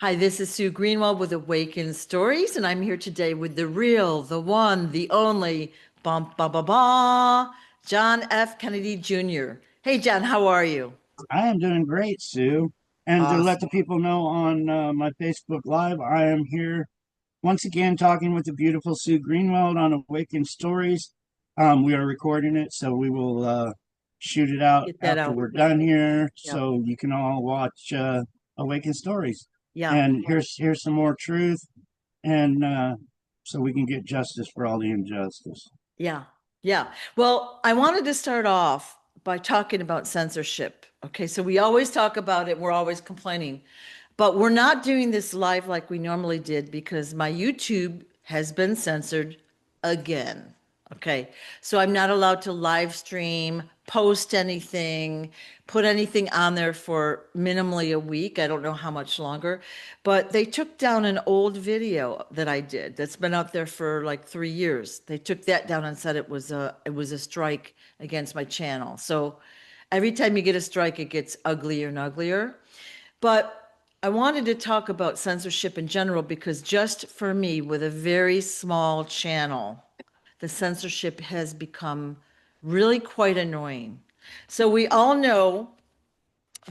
Hi, this is Sue Greenwald with Awakened Stories, and I'm here today with the real, the one, the only, bum ba ba ba, John F. Kennedy Jr. Hey, John, how are you? I am doing great, Sue. And to let the Awesome. people know on my Facebook Live, I am here once again talking with the beautiful Sue Greenwald on Awakened Stories. We are recording it, so we will shoot it out Get that after out. we're done here, Yeah. so you can all watch Awakened Stories. Yeah. And here's some more truth, and so we can get justice for all the injustice. Yeah. Yeah. Well, I wanted to start off by talking about censorship. Okay. So we always talk about it. We're always complaining, but we're not doing this live like we normally did because my YouTube has been censored again. Okay. So I'm not allowed to live stream, post anything, put anything on there for minimally a week. I don't know how much longer, but they took down an old video that I did that's been out there for like 3 years. They took that down and said it was a strike against my channel. So every time you get a strike, it gets uglier and uglier. But I wanted to talk about censorship in general because just for me, with a very small channel, the censorship has become really quite annoying. So we all know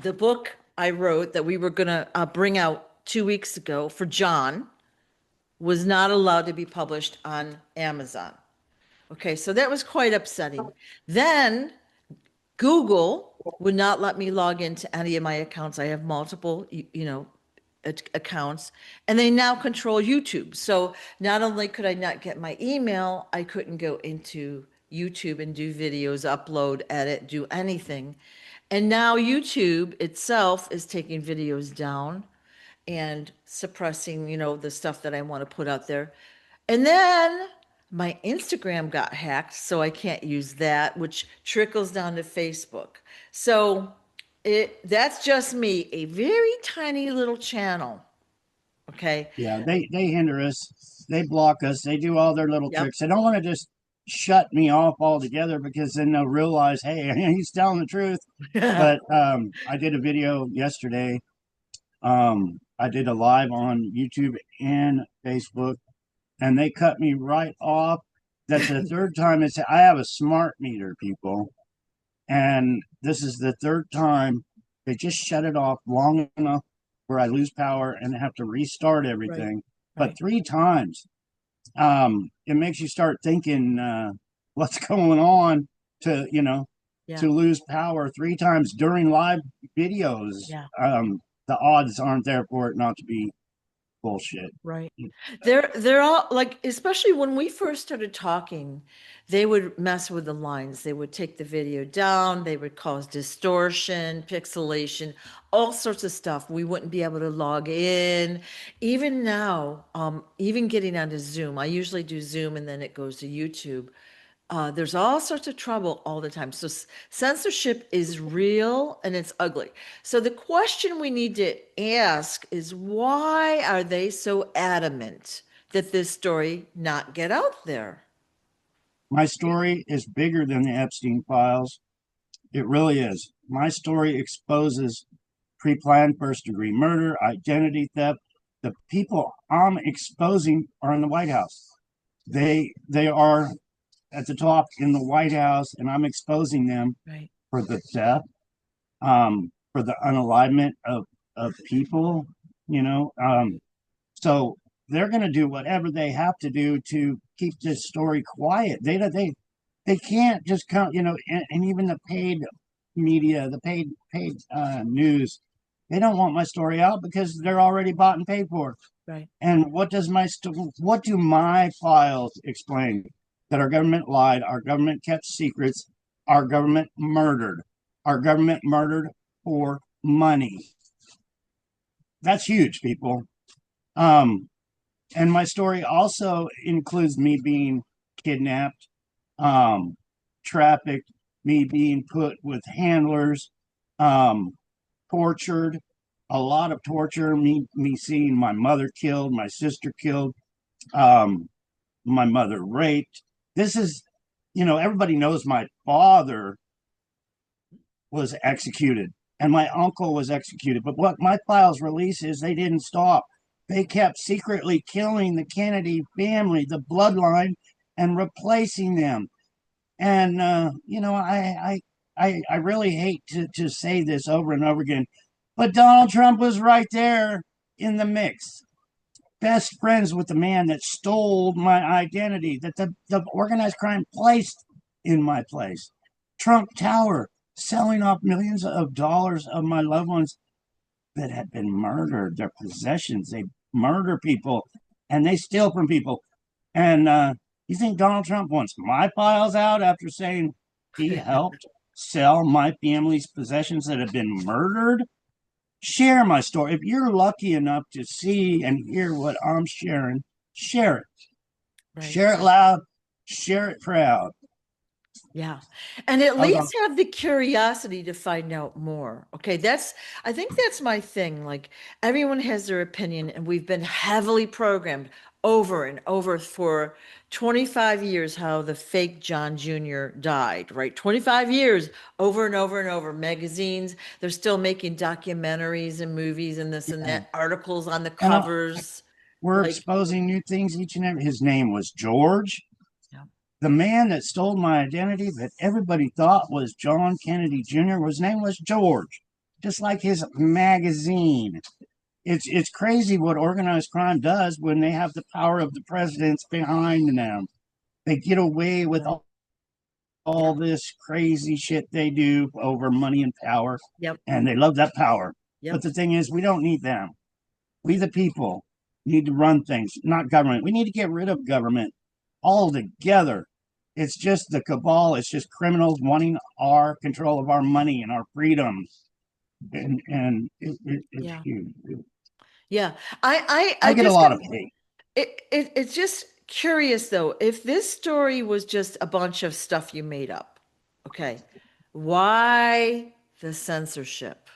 the book I wrote that we were going to bring out 2 weeks ago for John was not allowed to be published on Amazon. Okay, so that was quite upsetting. Then Google would not let me log into any of my accounts. I have multiple, accounts, and they now control YouTube. So not only could I not get my email, I couldn't go into YouTube and do videos, upload, edit, do anything. And now YouTube itself is taking videos down and suppressing, the stuff that I want to put out there. And then my Instagram got hacked, so I can't use that, which trickles down to Facebook. So that's just me, a very tiny little channel. Okay. Yeah, they hinder us. They block us. They do all their little Yep. tricks. They don't want to just shut me off altogether because then they'll realize, hey, he's telling the truth. But I did a video yesterday. I did a live on YouTube and Facebook, and they cut me right off. That's the third time it's. I have a smart meter, people, and this is the third time they just shut it off long enough where I lose power and have to restart Right. everything. But Right. three times, it makes you start thinking, what's going on to, Yeah. to lose power three times during live videos. Yeah. The odds aren't there for it not to be bullshit. Right. They're all like, especially when we first started talking, they would mess with the lines. They would take the video down, they would cause distortion, pixelation, all sorts of stuff. We wouldn't be able to log in. Even now, even getting onto Zoom, I usually do Zoom and then it goes to YouTube. There's all sorts of trouble all the time. So censorship is real and it's ugly. So the question we need to ask is why are they so adamant that this story not get out there? My story is bigger than the Epstein files. It really is. My story exposes pre planned first degree murder, identity theft. The people I'm exposing are in the White House. They are at the top in the White House, and I'm exposing them Right. for the theft, for the unalignment of people, you know. So they're going to do whatever they have to do to keep this story quiet. They can't just come, and even the paid media, the paid news, they don't want my story out because they're already bought and paid for. Right. And what do my files explain? That our government lied, our government kept secrets, our government murdered, our government murdered for money. That's huge, people. Um, and my story also includes me being kidnapped, um, trafficked, me being put with handlers, um, tortured, a lot of torture, me seeing my mother killed, my sister killed, um, my mother raped. This is, everybody knows my father was executed, and my uncle was executed. But what my files release is they didn't stop. They kept secretly killing the Kennedy family, the bloodline, and replacing them. And I really hate to say this over and over again, but Donald Trump was right there in the mix, best friends with the man that stole my identity, that the organized crime placed in my place. Trump Tower, selling off millions of dollars of my loved ones that had been murdered, their possessions. They murder people and they steal from people. And you think Donald Trump wants my files out after saying he helped sell my family's possessions that have been murdered? Share my story. If you're lucky enough to see and hear what I'm sharing, share it. Right. Share it loud, share it proud. Yeah. And at I was on, least have the curiosity to find out more. Okay. I think that's my thing. Like everyone has their opinion, and we've been heavily programmed over and over for 25 years how the fake John Jr. died, right? 25 years over and over and over. Magazines, they're still making documentaries and movies and this and yeah. that, articles on the And covers. we're Like, exposing new things each and every. His name was George. yeah, The man that stole my identity that everybody thought was John Kennedy Jr. His name was George, just like his magazine. It's crazy what organized crime does when they have the power of the presidents behind them. They get away with right. all Yeah. this crazy shit they do over money and power, Yep. and they love that power. But Yep. the thing is, we don't need them. We, the people, need to run things, not government. We need to get rid of government altogether. It's just the cabal. It's just criminals wanting our control of our money and our freedoms, and it's Yeah. huge. Yeah. I I get a just lot got of hate. it's just curious though, if this story was just a bunch of stuff you made up, okay, why the censorship?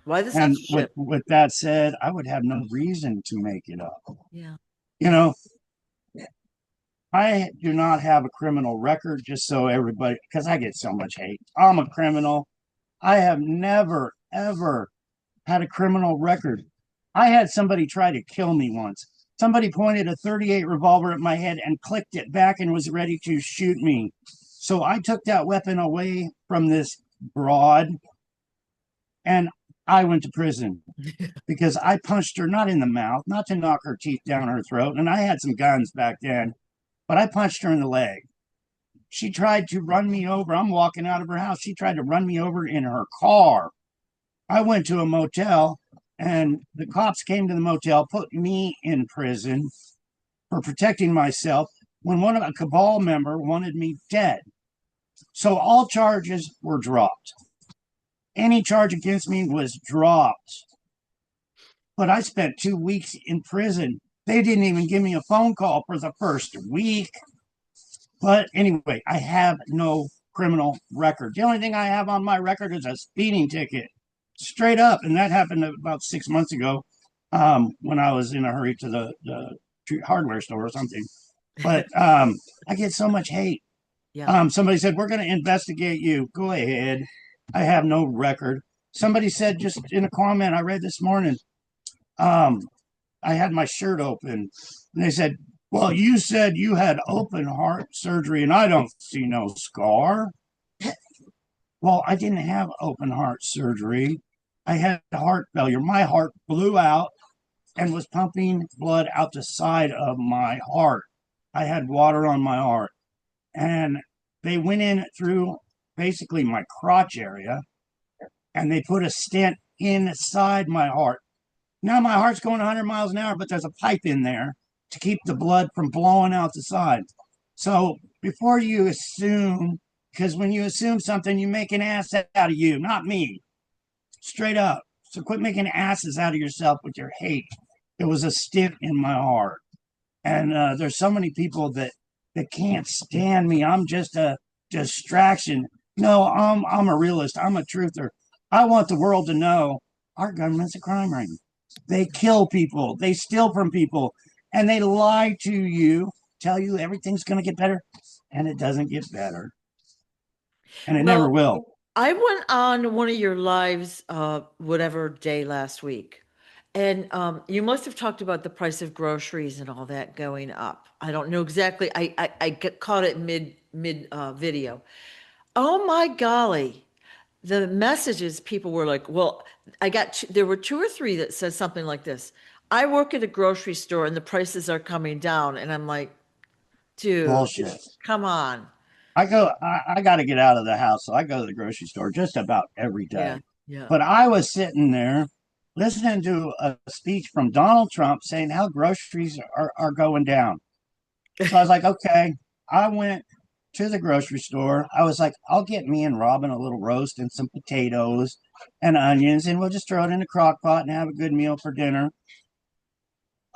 Why the And censorship? with that said, I would have no reason to make it up. Yeah. You know, I do not have a criminal record, just so everybody, because I get so much hate. I'm a criminal. I have never, ever had a criminal record. I had somebody try to kill me once. Somebody pointed a 38 revolver at my head and clicked it back and was ready to shoot me. So I took that weapon away from this broad and I went to prison because I punched her not in the mouth, not to knock her teeth down her throat. And I had some guns back then, but I punched her in the leg. She tried to run me over. I'm walking out of her house. She tried to run me over in her car. I went to a motel and the cops came to the motel, put me in prison for protecting myself when one of a cabal member wanted me dead. So all charges were dropped. Any charge against me was dropped. But I spent 2 weeks in prison. They didn't even give me a phone call for the first week. But anyway, I have no criminal record. The only thing I have on my record is a speeding ticket, straight up. And that happened about 6 months ago when I was in a hurry to the hardware store or something. But I get so much hate. Yeah. Somebody said, we're going to investigate you. Go ahead. I have no record. Somebody said just in a comment I read this morning, um, I had my shirt open. And they said, well, you said you had open heart surgery and I don't see no scar. Well, I didn't have open heart surgery. I had heart failure. My heart blew out and was pumping blood out the side of my heart. I had water on my heart. And they went in through basically my crotch area and they put a stent inside my heart. Now my heart's going 100 miles an hour, but there's a pipe in there to keep the blood from blowing out the side. So before you assume, because when you assume something, you make an ass out of you, not me, straight up. So quit making asses out of yourself with your hate. It was a stent in my heart. And there's so many people that can't stand me. I'm just a distraction. No, I'm a realist. I'm a truther. I want the world to know our government's a crime ring. They kill people, they steal from people, and they lie to you, tell you everything's going to get better, and it doesn't get better, and it never Well, will. I went on one of your lives, whatever day last week, and you must have talked about the price of groceries and all that going up. I don't know exactly. I get caught it mid video. Oh my golly, the messages people were like, well, there were two or three that said something like this. I work at a grocery store and the prices are coming down, and I'm like, dude, Bullshit. come on. I got to get out of the house. So I go to the grocery store just about every Yeah, day. yeah. But I was sitting there listening to a speech from Donald Trump saying how groceries are going down. So I was like, okay. I went to the grocery store. I was like, I'll get me and Robin a little roast and some potatoes and onions, and we'll just throw it in the crock pot and have a good meal for dinner.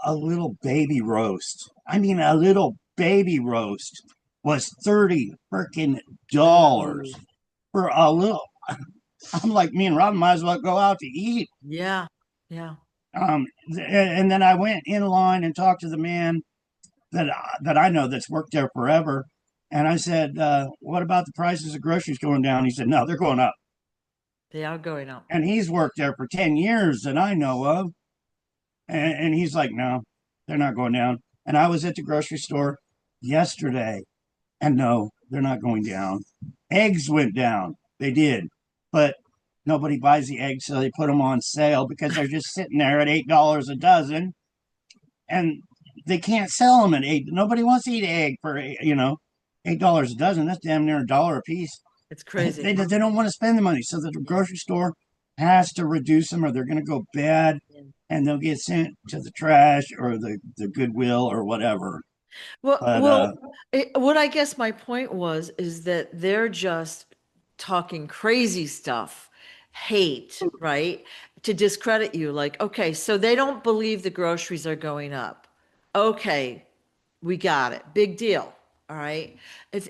A little baby roast. I mean, a little baby roast was 30 freaking dollars Ooh, for a little. I'm like, me and Robin might as well go out to eat. yeah, yeah. And then I went in line and talked to the man that I know that's worked there forever. And I said, what about the prices of groceries going down? He said, no, they're going up. They are going up. And he's worked there for 10 years that I know of. And he's like, no, they're not going down. And I was at the grocery store yesterday, and no, they're not going down. Eggs went down. They did. But nobody buys the eggs, so they put them on sale because they're just sitting there at $8 a dozen. And they can't sell them at 8. Nobody wants to eat an egg for, $8 a dozen. That's damn near a dollar a piece. It's crazy. They don't want to spend the money. So the Yeah. grocery store has to reduce them or they're going to go bad Yeah. and they'll get sent to the trash or the Goodwill or whatever. Well, But well, what I guess my point was is that they're just talking crazy stuff, hate, right? To discredit you. Like, okay, so they don't believe the groceries are going up. Okay, we got it. Big deal. All right. It's,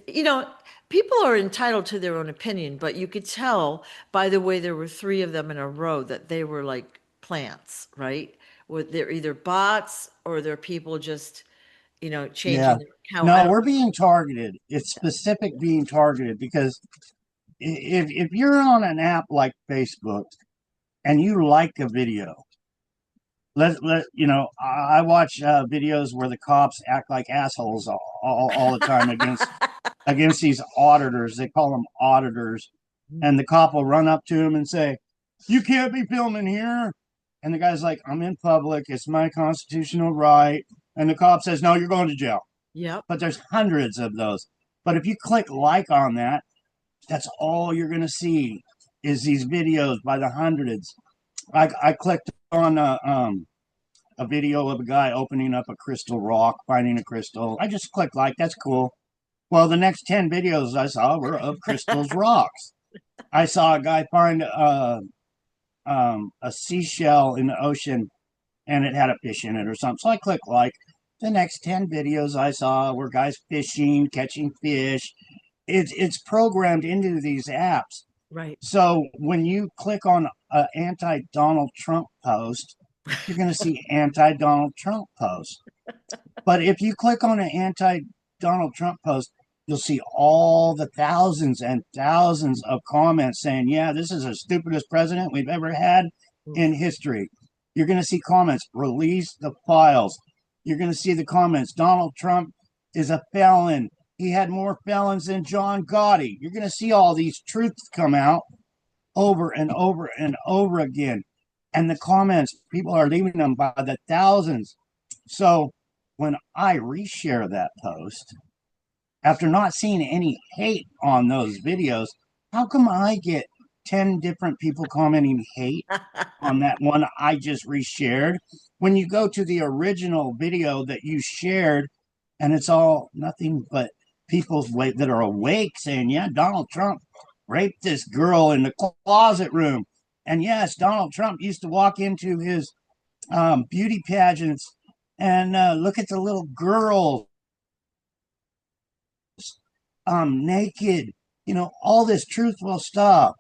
people are entitled to their own opinion, but you could tell by the way there were three of them in a row that they were like plants, right? Where they're either bots or they're people just, yeah, changing their account. I no, don't we're being targeted. It's specific being targeted because if you're on an app like Facebook and you like a video, I watch videos where the cops act like assholes all the time against these auditors. They call them auditors, and the cop will run up to him and say, "You can't be filming here." And the guy's like, "I'm in public. It's my constitutional right." And the cop says, "No, you're going to jail." Yep. But there's hundreds of those. But if you click like on that, that's all you're going to see is these videos by the hundreds. I clicked on a video of a guy opening up a crystal rock, finding a crystal. I just clicked like, that's cool. Well, the next 10 videos I saw were of crystals rocks. I saw a guy find a seashell in the ocean and it had a fish in it or something. So I clicked like. The next 10 videos I saw were guys fishing, catching fish. It's programmed into these apps. Right. So when you click on an anti Donald Trump post, you're going to see anti Donald Trump posts. But if you click on an anti Donald Trump post, you'll see all the thousands and thousands of comments saying, yeah, this is the stupidest president we've ever had in Oof. history. You're going to see comments, release the files. You're going to see the comments, Donald Trump is a felon. He had more felons than John Gotti. You're going to see all these truths come out over and over and over again. And the comments, people are leaving them by the thousands. So when I reshare that post, after not seeing any hate on those videos, how come I get 10 different people commenting hate on that one I just reshared? When you go to the original video that you shared, and it's all nothing but people that are awake saying, yeah, Donald Trump raped this girl in the closet room. And yes, Donald Trump used to walk into his beauty pageants and look at the little girls naked, all this truthful stuff.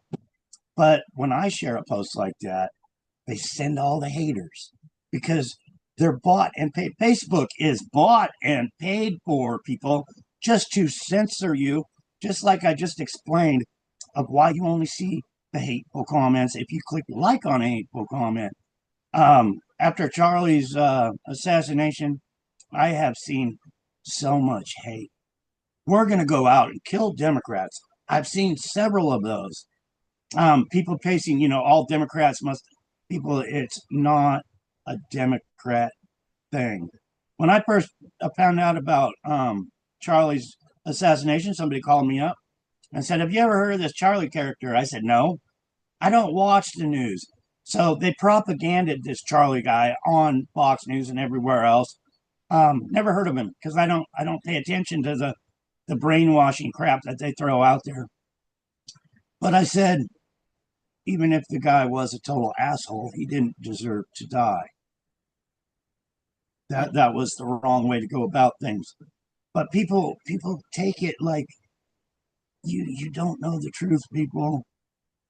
But when I share a post like that, they send all the haters because they're bought and paid. Facebook is bought and paid for, people, just to censor you, just like I just explained. of why you only see the hateful comments if you click like on a hateful comment. After Charlie's assassination, I have seen so much hate. We're going to go out and kill Democrats. I've seen several of those. People pacing, all Democrats must, people, it's not a Democrat thing. When I first found out about Charlie's assassination, somebody called me up and said, "Have you ever heard of this Charlie character?" I said, "No, I don't watch the news." So they propaganded this Charlie guy on Fox News and everywhere else. Never heard of him because I don't pay attention to the brainwashing crap that they throw out there. But I said, even if the guy was a total asshole, he didn't deserve to die. That was the wrong way to go about things. But people take it like you don't know the truth, people.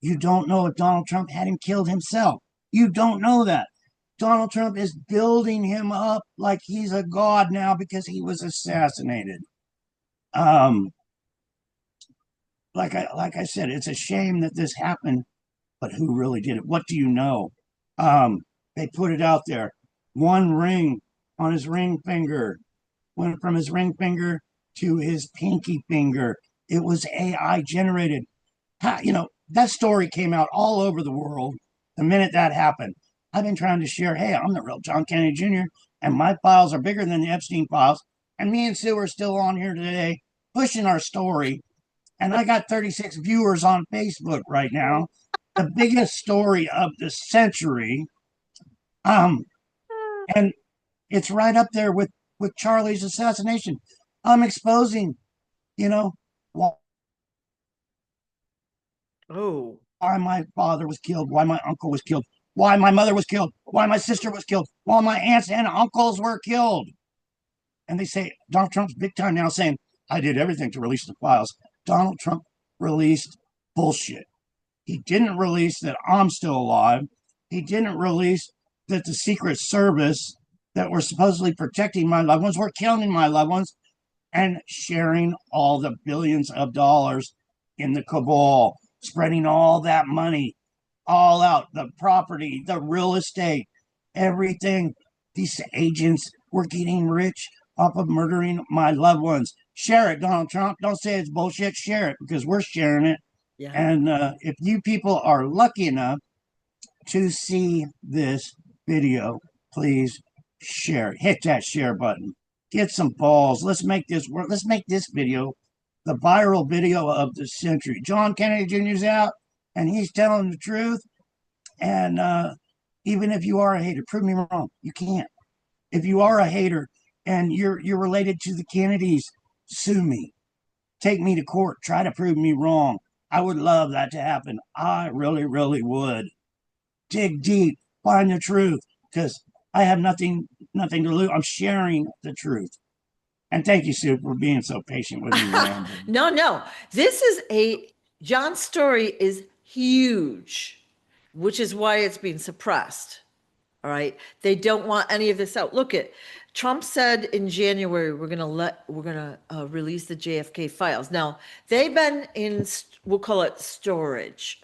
You don't know if Donald Trump hadn't killed himself. You don't know that. Donald Trump is building him up like he's a god now because he was assassinated. Um, like I said, it's a shame that this happened, but who really did it? What do you know? Um, they put it out there. One ring on his ring finger went from his ring finger to his pinky finger. It was AI generated. That story came out all over the world the minute that happened. I've been trying to share, hey, I'm the real John Kennedy Jr., and my files are bigger than the Epstein files. And me and Sue are still on here today pushing our story. And I got 36 viewers on Facebook right now. The biggest story of the century. Um, and it's right up there with Charlie's assassination. I'm exposing, you know, Oh, why my father was killed, why my uncle was killed, why my mother was killed, why my sister was killed, why my aunts and uncles were killed. And they say Donald Trump's big time now saying, I did everything to release the files. Donald Trump released bullshit. He didn't release that I'm still alive. He didn't release that the Secret Service that were supposedly protecting my loved ones were killing my loved ones and sharing all the billions of dollars in the cabal, spreading all that money all out, the property, the real estate, everything. These agents were getting rich off of murdering my loved ones. Share it, Donald Trump. Don't say it's bullshit. Share it because we're sharing it. yeah. And if you people are lucky enough to see this video, please share it. Hit that share button. Get some balls. Let's make this work. Let's make this video the viral video of the century. John Kennedy Jr. is out and he's telling the truth. And even if you are a hater, prove me wrong. You can't. If you are a hater and you're related to the Kennedys, sue me. Take me to court. Try to prove me wrong. I would love that to happen. I really, really would. Dig deep, find the truth, because I have nothing to lose. I'm sharing the truth. And thank you, Sue, for being so patient with me rambling. No, no. This is John's story is huge, which is why it's being suppressed. All right. They don't want any of this out. Look at Trump said in January, we're going to release the JFK files. Now, they've been in, we'll call it storage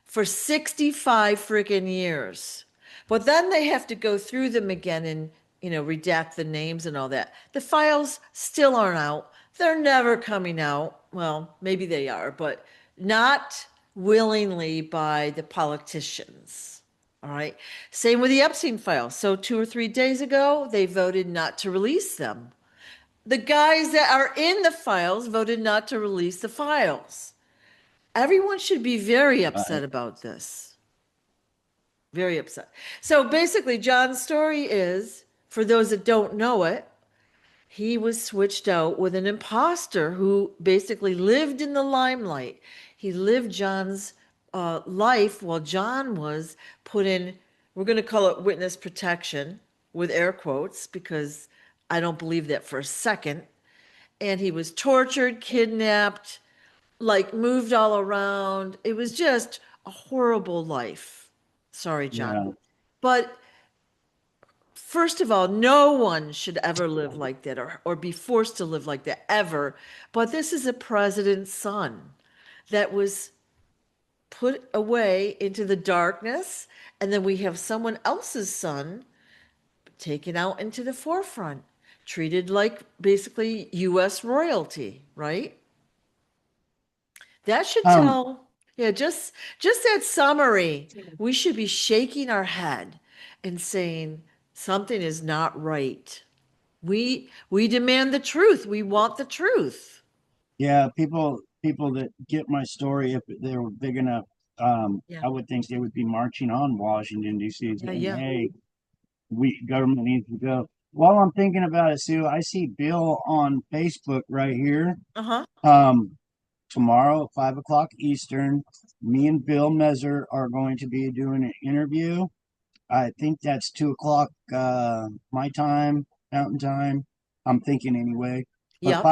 for 65 freaking years. But then they have to go through them again and, redact the names and all that. The files still aren't out. They're never coming out. Well, maybe they are, but not willingly by the politicians. All right. Same with the Epstein files. So 2 or 3 days ago, they voted not to release them. The guys that are in the files voted not to release the files. Everyone should be very upset about this. Very upset. So basically, John's story is, for those that don't know it, he was switched out with an imposter who basically lived in the limelight. He lived John's life while John was put in, we're going to call it witness protection with air quotes, because I don't believe that for a second. And he was tortured, kidnapped, like moved all around. It was just a horrible life. Sorry, John. Yeah, But first of all, no one should ever live like that or be forced to live like that ever. But this is a president's son that was put away into the darkness, and then we have someone else's son taken out into the forefront, treated like basically US royalty, right? That should Um, tell, yeah, just that summary. We should be shaking our head and saying something is not right. We demand the truth. We want the truth. yeah, people that get my story, if they were big enough, Yeah. I would think they would be marching on Washington D.C. Yeah, saying, yeah. "Hey, we government needs to go." While I'm thinking about it, Sue, I see Bill on Facebook right here. Uh-huh. Um, Tomorrow at 5 o'clock Eastern, me and Bill Messer are going to be doing an interview. I think that's 2 o'clock my time, mountain time. I'm thinking anyway. But Yep.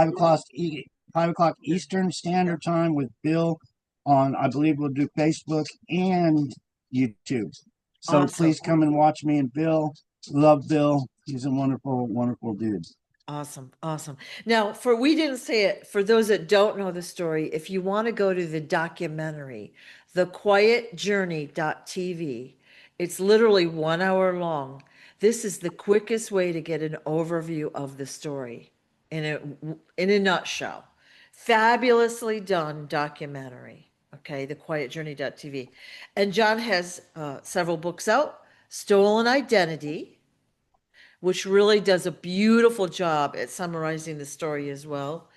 5 o'clock Eastern Standard Time with Bill on, I believe we'll do Facebook and YouTube. So Awesome. please come and watch me and Bill. Love Bill. He's a wonderful, wonderful dude. Awesome, awesome. Now, for we didn't say it, for those that don't know the story, if you want to go to the documentary, thequietjourney.tv, it's literally 1 hour long. This is the quickest way to get an overview of the story in a nutshell. Fabulously done documentary. Okay, thequietjourney.tv. And John has several books out. Stolen Identity, which really does a beautiful job at summarizing the story as well,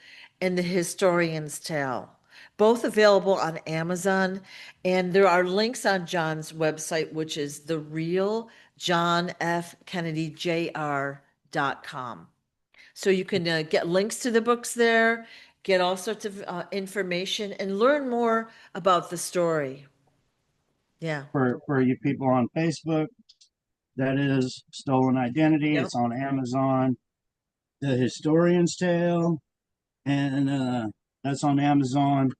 and The Historian's Tale. Both available on Amazon, and there are links on John's website, which is the real John F. Kennedy Jr.com. So you can get links to the books there, get all sorts of information, and learn more about the story. Yeah. For you people on Facebook, that is Stolen Identity. Yep. It's on Amazon. The Historian's Tale, and that's on Amazon.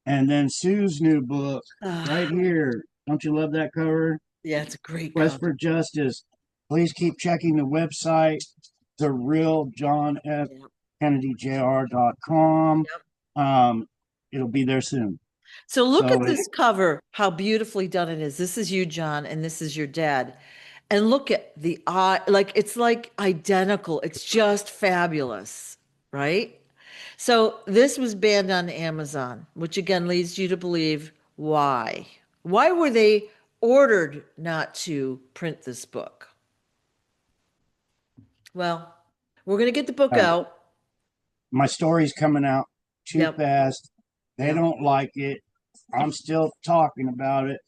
And then Sue's new book right Ah, here. Don't you love that cover? yeah, it's a great Quest cover. for Justice. Please keep checking the website, the real John F. Yep. Kennedy Jr.com. Yep. Um, it'll be there soon. So look So at this cover, how beautifully done it is. This is you, John, and this is your dad. And look at the eye, like it's like identical. It's just fabulous, right? So this was banned on Amazon, which again leads you to believe why. Why were they ordered not to print this book? Well, we're going to get the book uh, out. my story's coming out too Yep. fast. They Yep. don't like it. I'm still talking about it.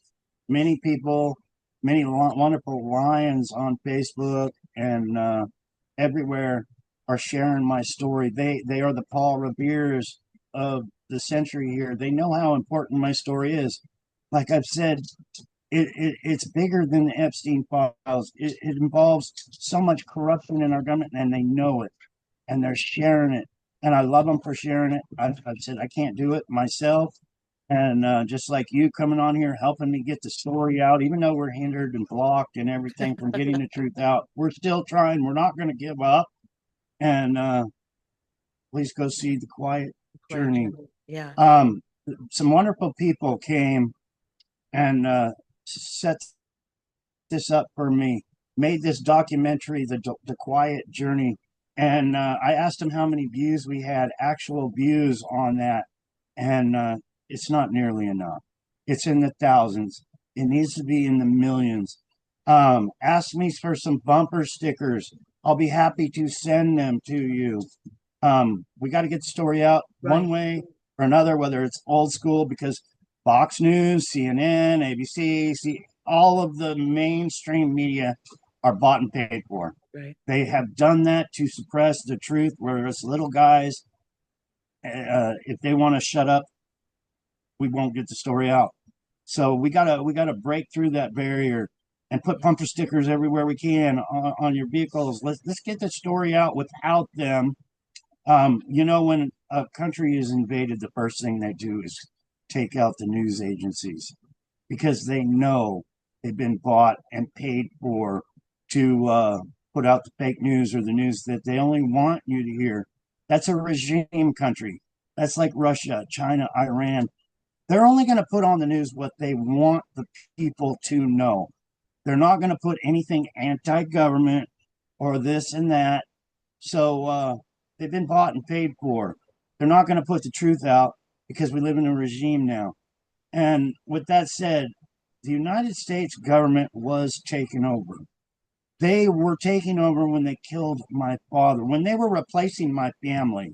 Many people, many wonderful lions on Facebook and everywhere are sharing my story. They are the Paul Revere's of the century here. They know how important my story is. Like I've said, it's bigger than the Epstein files. It involves so much corruption in our government, and they know it, and they're sharing it. And I love them for sharing it. I've said I can't do it myself, and just like you coming on here helping me get the story out, even though we're hindered and blocked and everything from getting the truth out, we're still trying. We're not going to give up. And please go see The Quiet Quiet Journey. Journey. Yeah. Um, some wonderful people came and set this up for me, made this documentary, the Quiet Journey. And I asked them how many views we had, actual views on that. And it's not nearly enough. It's in the thousands. It needs to be in the millions. Ask me for some bumper stickers. I'll be happy to send them to you. We got to get the story out one Right. way or another, whether it's old school, because Fox News, CNN, ABC, all of the mainstream media are bought and paid for. Right. They have done that to suppress the truth, whereas little guys, if they want to shut up, we won't get the story out. So we gotta break through that barrier and put bumper stickers everywhere we can on your vehicles. Let's get the story out without them. When a country is invaded, the first thing they do is take out the news agencies because they know they've been bought and paid for to put out the fake news or the news that they only want you to hear. That's a regime country. That's like Russia, China, Iran. They're only going to put on the news what they want the people to know. They're not going to put anything anti-government or this and that. So they've been bought and paid for. They're not going to put the truth out because we live in a regime now. And with that said, the United States government was taken over. They were taking over when they killed my father, when they were replacing my family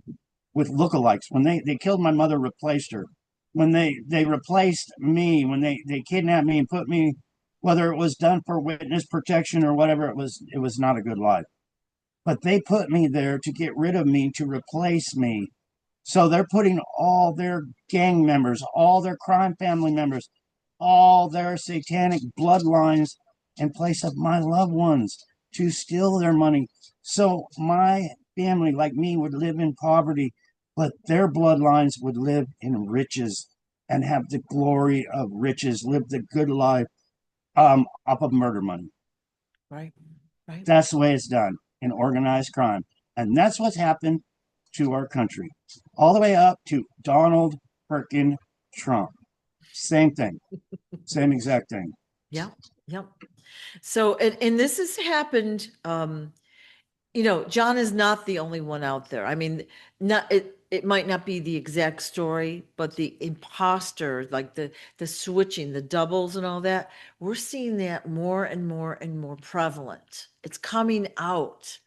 with lookalikes, when they killed my mother, replaced her, when they replaced me, when they kidnapped me and put me, whether it was done for witness protection or whatever, it was not a good life. But they put me there to get rid of me, to replace me. So they're putting all their gang members, all their crime family members, all their satanic bloodlines in place of my loved ones to steal their money. So my family, like me, would live in poverty, but their bloodlines would live in riches and have the glory of riches, live the good life off of murder money. Right. Right. That's the way it's done in organized crime. And that's what's happened to our country, all the way up to Donald Perkin Trump. Same thing, same exact thing. Yeah. Yep. So, and this has happened, John is not the only one out there. I mean, not it might not be the exact story, but the imposter, like the switching, the doubles and all that, we're seeing that more and more and more prevalent. It's coming out.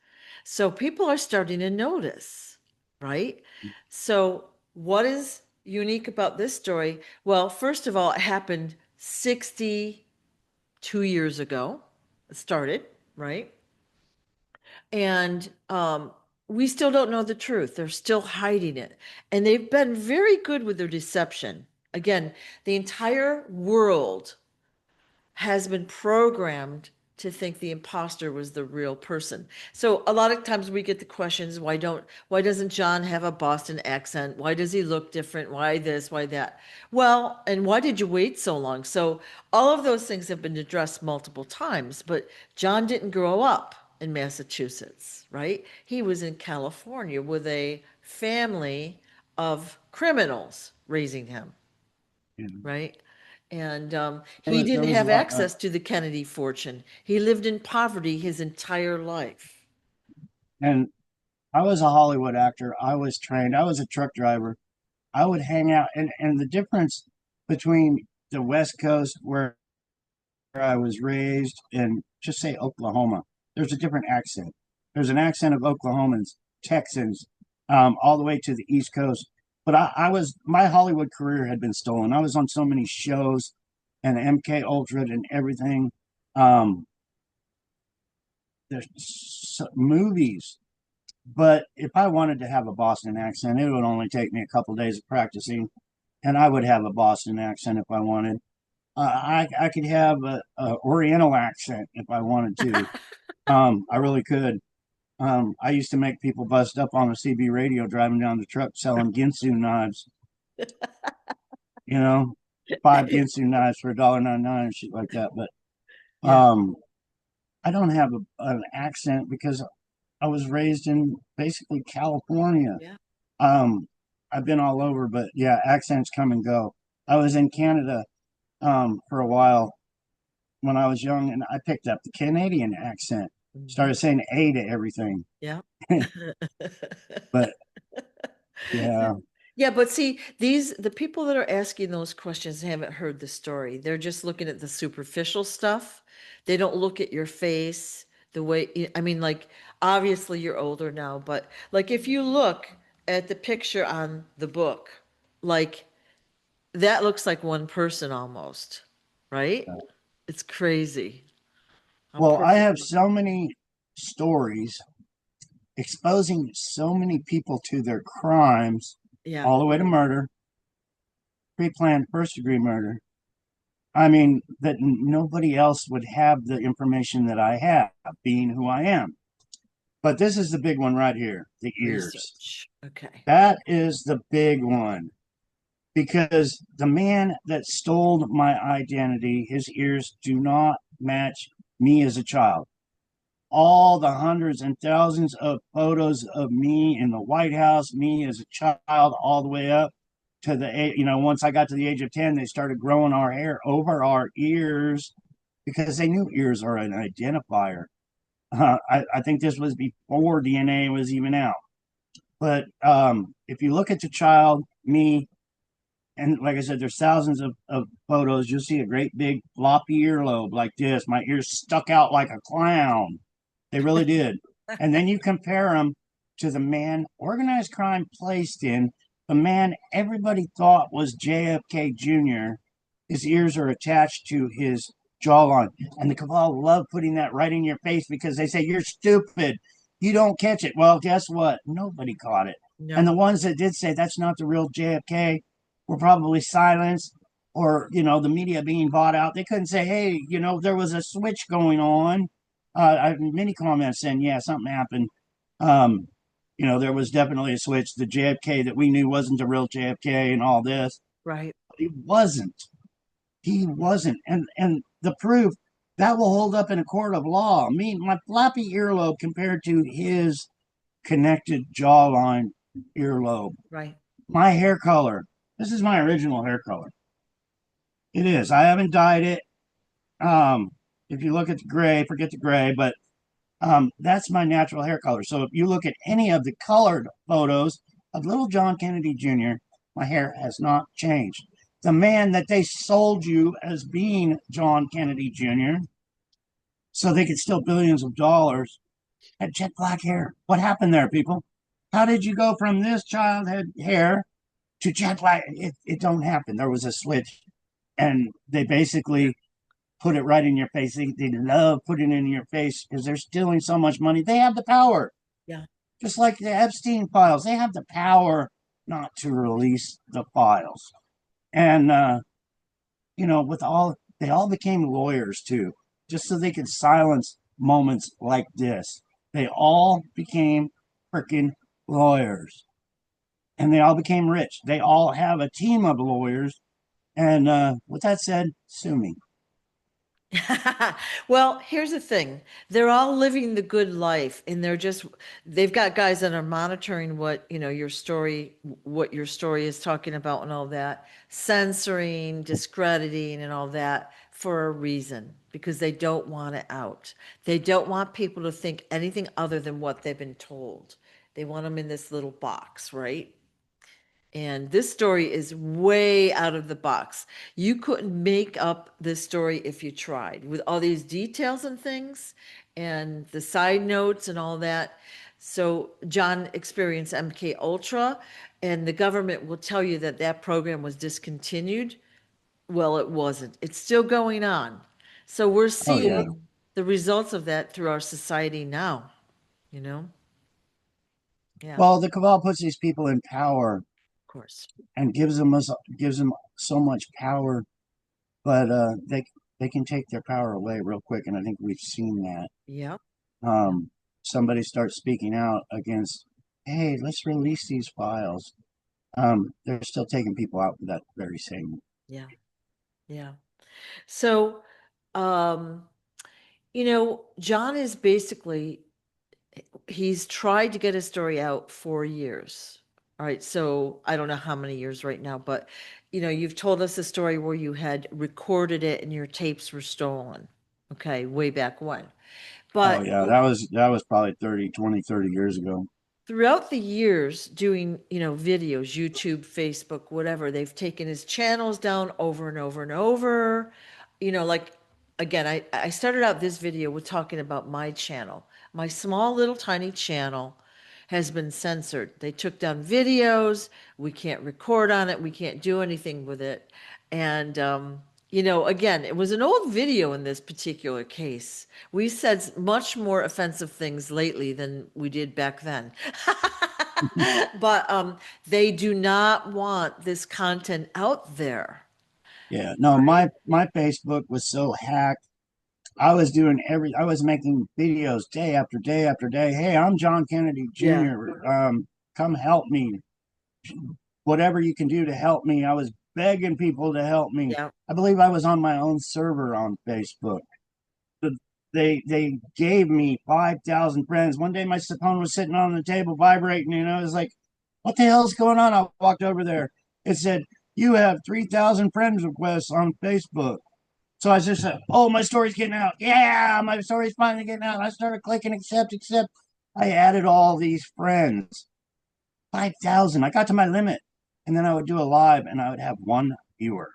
So people are starting to notice, right? So what is unique about this story? Well, first of all, it happened 62 years ago. It started, right? And we still don't know the truth. They're still hiding it. And they've been very good with their deception. Again, the entire world has been programmed to think the imposter was the real person. So a lot of times we get the questions, why doesn't John have a Boston accent? Why does he look different? Why this, why that? Well, and why did you wait so long? So all of those things have been addressed multiple times, but John didn't grow up in Massachusetts, right? He was in California with a family of criminals raising him, right? And he There didn't was a have lot, access to the Kennedy fortune. He lived in poverty his entire life. and I was a Hollywood actor. I was trained. I was a truck driver. I would hang out, and the difference between the West Coast, where I was raised, and just say Oklahoma, there's a different accent. There's an accent of Oklahomans, Texans, all the way to the East Coast. But my Hollywood career had been stolen. I was on so many shows and MK Ultra and everything. Um, there's movies. But if I wanted to have a Boston accent, it would only take me a couple of days of practicing, and I would have a Boston accent if I wanted. I could have a Oriental accent if I wanted to. I really could. I used to make people bust up on the CB radio driving down the truck selling Ginsu knives. You know, 5 Ginsu knives for $1.99 and shit like that. But Yeah, I don't have an accent because I was raised in basically California. yeah. Um, I've been all over, but yeah, accents come and go. I was in Canada for a while when I was young, and I picked up the Canadian accent. Mhm. Started saying A to everything. Yeah. But yeah, Yeah, but see, the people that are asking those questions haven't heard the story. They're just looking at the superficial stuff. They don't look at your face the way, I mean, like, obviously you're older now, but like if you look at the picture on the book, like that looks like one person almost, right? It's crazy how well, I perfect. have so many stories exposing so many people to their crimes, Yeah. all the way to murder, pre-planned first-degree murder. I mean, that nobody else would have the information that I have, being who I am. But this is the big one right here, the ears. Research. Okay. That is the big one because the man that stole my identity, his ears do not match me as a child. All the hundreds and thousands of photos of me in the White House, me as a child, all the way up, to the, once I got to the age of 10, they started growing our hair over our ears because they knew ears are an identifier. I think this was before DNA was even out. But if you look at the child, me, and like I said, there's thousands of photos. You'll see a great big floppy earlobe like this. My ears stuck out like a clown. They really did. And then you compare them to the man organized crime placed in, the man everybody thought was JFK Jr. His ears are attached to his jawline. And the cabal love putting that right in your face because they say, you're stupid. You don't catch it. Well, guess what? Nobody caught it. And No. the ones that did say that's not the real JFK were probably silenced or, the media being bought out. They couldn't say, hey, there was a switch going on. I have many comments saying, yeah, something happened. Um, there was definitely a switch. The JFK that we knew wasn't the real JFK and all this. Right. He wasn't. He wasn't. And the proof that will hold up in a court of law. Me, my floppy earlobe compared to his connected jawline earlobe. Right. My hair color. This is my original hair color. It is. I haven't dyed it. If you look at the gray, forget the gray, but that's my natural hair color. So if you look at any of the colored photos of little John Kennedy Jr., my hair has not changed. The man that they sold you as being John Kennedy Jr., so they could steal billions of dollars, had jet black hair. What happened there, people? How did you go from this childhood hair to jet black? It don't happen. There was a switch, and they basically put it right in your face. They love putting it in your face because they're stealing so much money. They have the power, Yeah. just like the Epstein files. They have the power not to release the files. And with they all became lawyers too, just so they could silence moments like this. They all became freaking lawyers, and they all became rich. They all have a team of lawyers. And with that said, sue me. Well, here's the thing. They're all living the good life and they've got guys that are monitoring what your story is talking about and all that, censoring, discrediting and all that for a reason, because they don't want it out. They don't want people to think anything other than what they've been told. They want them in this little box, right? And this story is way out of the box. You couldn't make up this story if you tried, with all these details and things and the side notes and all that. So John experienced MK Ultra, and the government will tell you that that program was discontinued. Well, it wasn't. It's still going on. So we're Oh yeah. seeing the results of that through our society now, you know? Yeah, of Well, the cabal puts these people in power course. and gives them so much power, but they can take their power away real quick, and I think we've seen that. Yeah. Yeah. Um, Somebody starts speaking out against, hey, let's release these files. They're still taking people out for that very same. Yeah. Yeah. So, um, John is basically, he's tried to get his story out for years. All right. So I don't know how many years right now, but, you've told us a story where you had recorded it and your tapes were stolen. Okay. Way back when. Oh But yeah, that was probably 30 years ago. throughout the years doing, videos, YouTube, Facebook, whatever, they've taken his channels down over and over and over. Like, again, I started out this video with talking about my channel. My small little tiny channel has been censored. They took down videos. We can't record on it. We can't do anything with it. And, again, it was an old video in this particular case. We said much more offensive things lately than we did back then. But they do not want this content out there. Yeah, no, my Facebook was so hacked. I was making videos day after day after day. Hey, I'm John Kennedy Yeah, Jr. Come help me. Whatever you can do to help me. I was begging people to help me. yeah, I believe I was on my own server on Facebook. They gave me 5,000 friends. One day my phone was sitting on the table vibrating, and I was like, "What the hell's going on?" I walked over there. It said, you have 3,000 friends requests on Facebook. So I just said, oh, my story's getting out. Yeah, my story's finally getting out. I started clicking accept, accept. I added all these friends, 5,000. I got to my limit. And then I would do a live and I would have one viewer.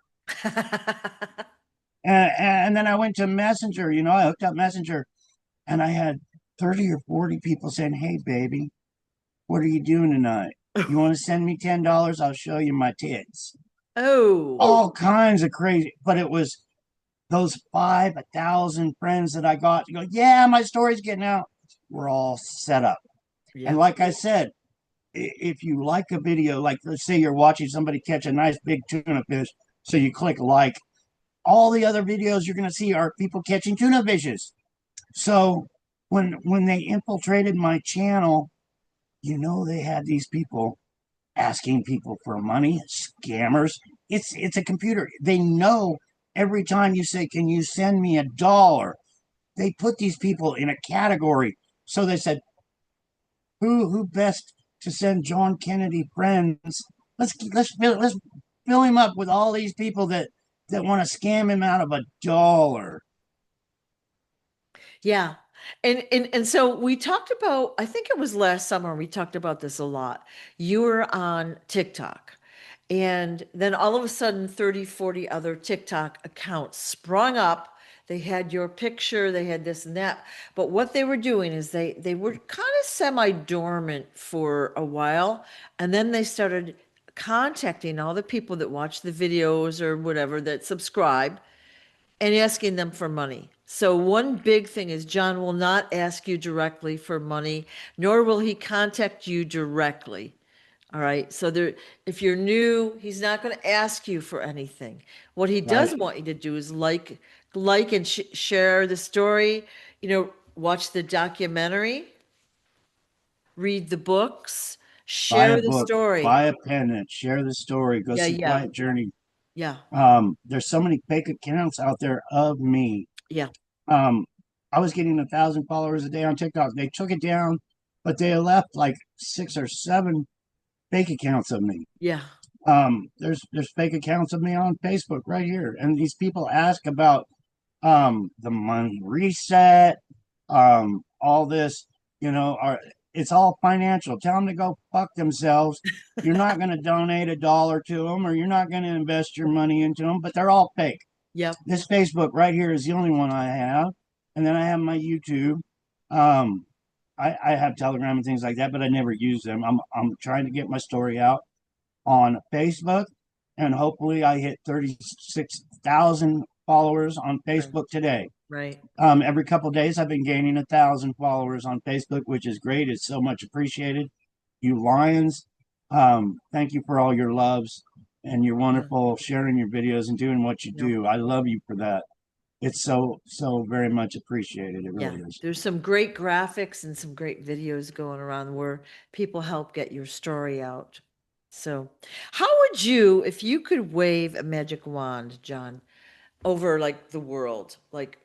And then I went to Messenger, I hooked up Messenger and I had 30 or 40 people saying, hey, baby, what are you doing tonight? You want to send me $10? I'll show you my tits. Oh, All kinds of crazy. But it was those 5,000 friends that I got to go, yeah, my story's getting out. We're all set up. And yeah. like I said, if you like a video, like let's say you're watching somebody catch a nice big tuna fish, so you click like, all the other videos you're going to see are people catching tuna fishes. So when they infiltrated my channel, they had these people asking people for money, scammers. It's a computer. They know every time you say, "Can you send me $1?" They put these people in a category. So they said, "Who best to send John Kennedy friends? Let's fill him up with all these people that want to scam him out of $1." Yeah. And so we talked about, I think it was last summer, we talked about this a lot. You were on TikTok, and then all of a sudden 30, 40 other TikTok accounts sprung up. They had your picture, they had this and that. But what they were doing is they were kind of semi-dormant for a while, and then they started contacting all the people that watch the videos or whatever that subscribe and asking them for money. So one big thing is John will not ask you directly for money, nor will he contact you directly. All right. So there, if you're new, he's not going to ask you for anything. What he Right? does want you to do is like and share the story, watch the documentary, read the books, Buy a share the book, story. buy a pendant, share the story, go Yeah, see yeah, Quiet Journey. yeah, There's so many fake accounts out there of me. yeah, Um, I was getting 1,000 followers a day on TikTok. They took it down, but they left like 6 or 7 fake accounts of me. yeah. There's fake accounts of me on Facebook right here, and these people ask about the money reset, all this, are it's all financial. Tell them to go fuck themselves. You're not going to donate $1 to them, or you're not going to invest your money into them, but they're all fake. Yep. This Facebook right here is the only one I have, and then I have my YouTube. Um, I have Telegram and things like that, but I never use them. I'm trying to get my story out on Facebook, and hopefully I hit 36,000 followers on Right. Facebook today. Right. Every couple of days, I've been gaining 1,000 followers on Facebook, which is great. It's so much appreciated. You lions, thank you for all your loves and your Yeah. wonderful sharing your videos and doing what you No. do. I love you for that. It's so very much appreciated. It Yeah, really is. there's some great graphics and some great videos going around where people help get your story out. So, how would you, if you could wave a magic wand, John, over like the world, like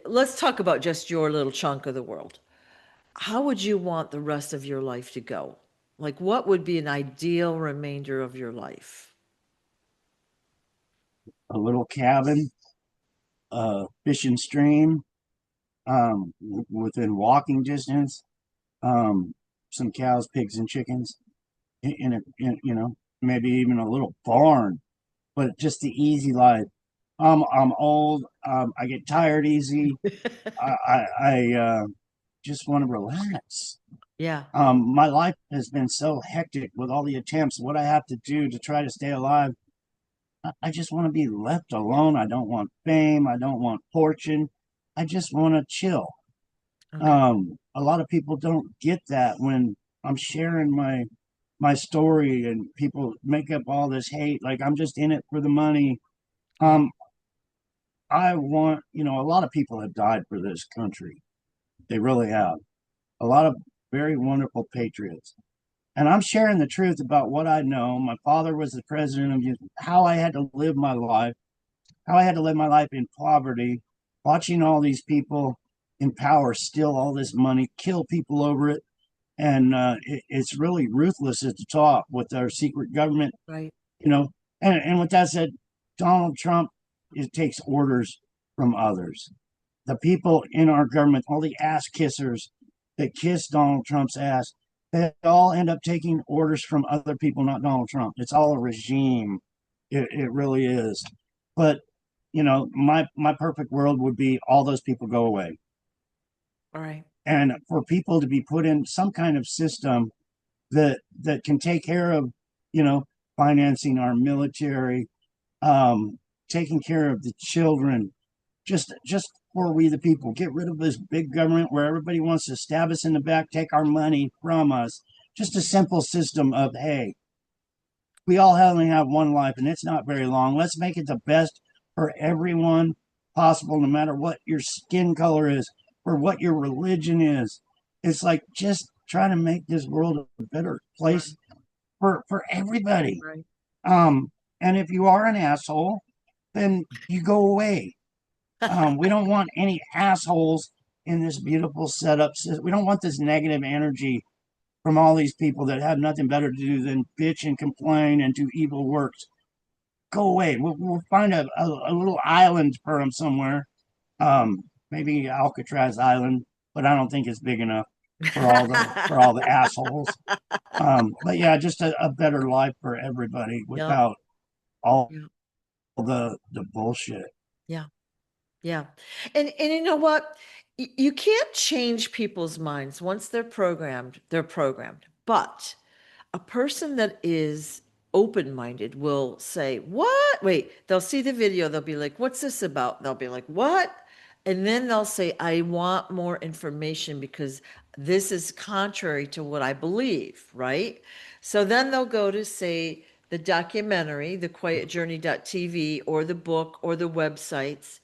let's talk about just your little chunk of the world. How would you want the rest of your life to go? Like, what would be an ideal remainder of your life? A little cabin, fishing stream, within walking distance, um, some cows, pigs, and chickens, maybe even a little barn, but just the easy life. I'm old. I get tired easy. I just want to relax. Yeah, My life has been so hectic with all the attempts, what I have to do to try to stay alive. I just want to be left alone. I don't want fame. I don't want fortune. I just want to chill. okay. A lot of people don't get that when I'm sharing my story and people make up all this hate. Like I'm just in it for the money. Yeah, Um, I want, a lot of people have died for this country. They really have. A lot of very wonderful patriots. And I'm sharing the truth about what I know. My father was the president of how I had to live my life, how I had to live my life in poverty, watching all these people in power steal all this money, kill people over it. And it's really ruthless at the top with our secret government. right. you know. And with that said, Donald Trump, it takes orders from others. The people in our government, all the ass kissers that kiss Donald Trump's ass, they all end up taking orders from other people, not Donald Trump. It's all a regime. It really is. But my perfect world would be all those people go away, All right. and for people to be put in some kind of system that can take care of, you know, financing our military, um, taking care of the children, just for we the people. Get rid of this big government where everybody wants to stab us in the back, take our money from us. Just a simple system of, hey, we all only have one life and it's not very long. Let's make it the best for everyone possible, no matter what your skin color is or what your religion is. It's like just trying to make this world a better Right. place for everybody. Right. Um, and if you are an asshole, then you go away. We don't want any assholes in this beautiful setup. We don't want this negative energy from all these people that have nothing better to do than bitch and complain and do evil works. Go away. We'll find a little island for them somewhere. Maybe Alcatraz Island, but I don't think it's big enough for all the assholes. But yeah, just a better life for everybody Yeah. without all Yeah. the bullshit. Yeah. Yeah. And you know what? You can't change people's minds. Once they're programmed, they're programmed. But a person that is open-minded will say, "What? Wait." They'll see the video. They'll be like, "What's this about?" They'll be like, "What?" And then they'll say, "I want more information because this is contrary to what I believe," right? So then they'll go to, say, the documentary, the quietjourney.tv, or the book or the websites.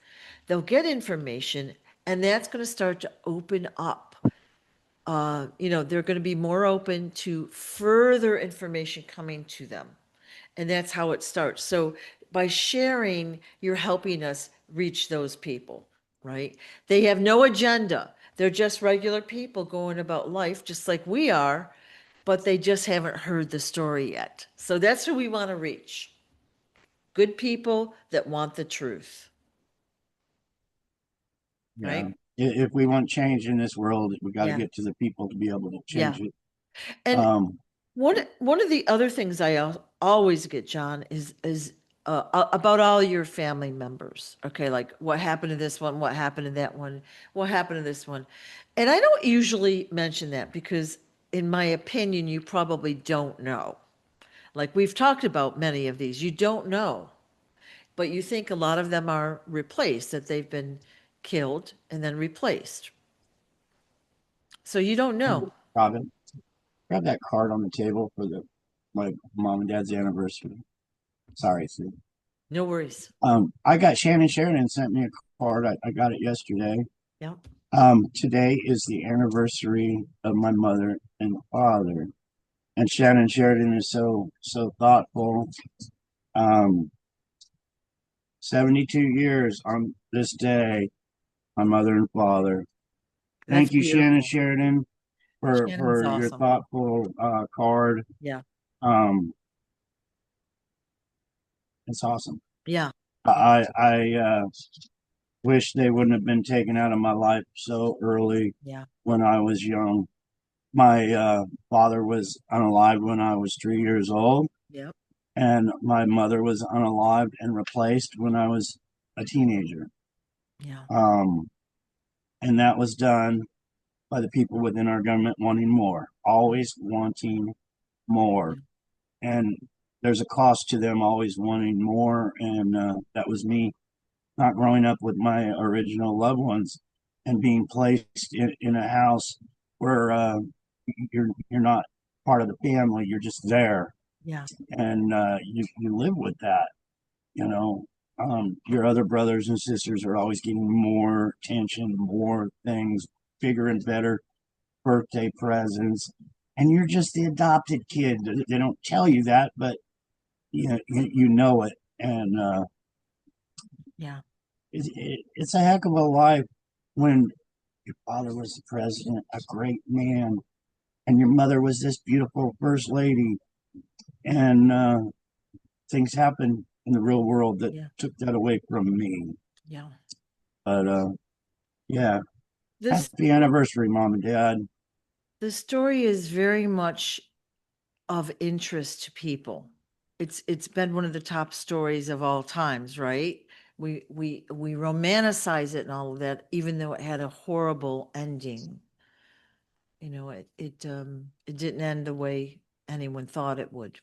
They'll get information, and that's going to start to open up. They're going to be more open to further information coming to them. And that's how it starts. So by sharing, you're helping us reach those people, right? They have no agenda. They're just regular people going about life just like we are, but they just haven't heard the story yet. So that's who we want to reach. Good people that want the truth, Yeah. right? If we want change in this world, we got to Yeah. get to the people to be able to Yeah. change it. And Um, one of the other things I always get, John, is about all your family members. Okay, like what happened to this one, what happened to that one, what happened to this one, and I don't usually mention that because, in my opinion, you probably don't know. Like we've talked about many of these, you don't know, but you think a lot of them are replaced, that they've been killed and then replaced. So you don't know. Robin, grab that card on the table for my mom and dad's anniversary. Sorry, Sue. No worries. I got Shannon Sheridan sent me a card. I got it yesterday. Yeah. Today is the anniversary of my mother and father, and Shannon Sheridan is so thoughtful. Um, 72 years on this day, my mother and father. That's Thank you, Shannon beautiful. Sheridan, for Shannon's for your awesome. thoughtful card. Yeah. Um, it's awesome. Yeah. Yeah. I wish they wouldn't have been taken out of my life so early Yeah. when I was young. My father was unalived when I was 3 years old, Yep. and my mother was unalived and replaced when I was a teenager. Yeah. Um, and that was done by the people within our government wanting more, always wanting more. Yeah. And there's a cost to them always wanting more. And that was me not growing up with my original loved ones and being placed in a house where you're not part of the family, you're just there, Yeah. and you live with that. You know, your other brothers and sisters are always getting more attention, more things, bigger and better birthday presents, and you're just the adopted kid. They don't tell you that, but you know it, and Yeah. it's a heck of a life when your father was the president, a great man, and your mother was this beautiful first lady, and things happen in the real world that Yeah. took that away from me. Yeah. But yeah, This happy anniversary, mom and dad. the story is very much of interest to people. It's been one of the top stories of all times, right? We romanticize it and all of that, even though it had a horrible ending. It didn't end the way anyone thought it would.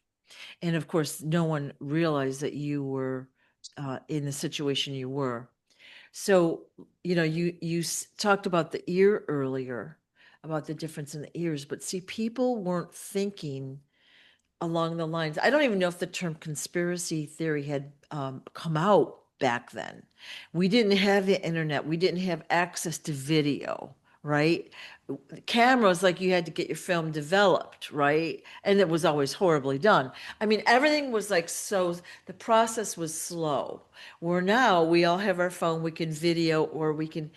And of course, no one realized that you were in the situation you were. So, you talked about the ear earlier, about the difference in the ears, but see, people weren't thinking along the lines. I don't even know if the term conspiracy theory had come out back then. We didn't have the internet, we didn't have access to video, right? Cameras, like, you had to get your film developed, right? And it was always horribly done. I mean, everything was like, so the process was slow. Where now we all have our phone, we can video, or we can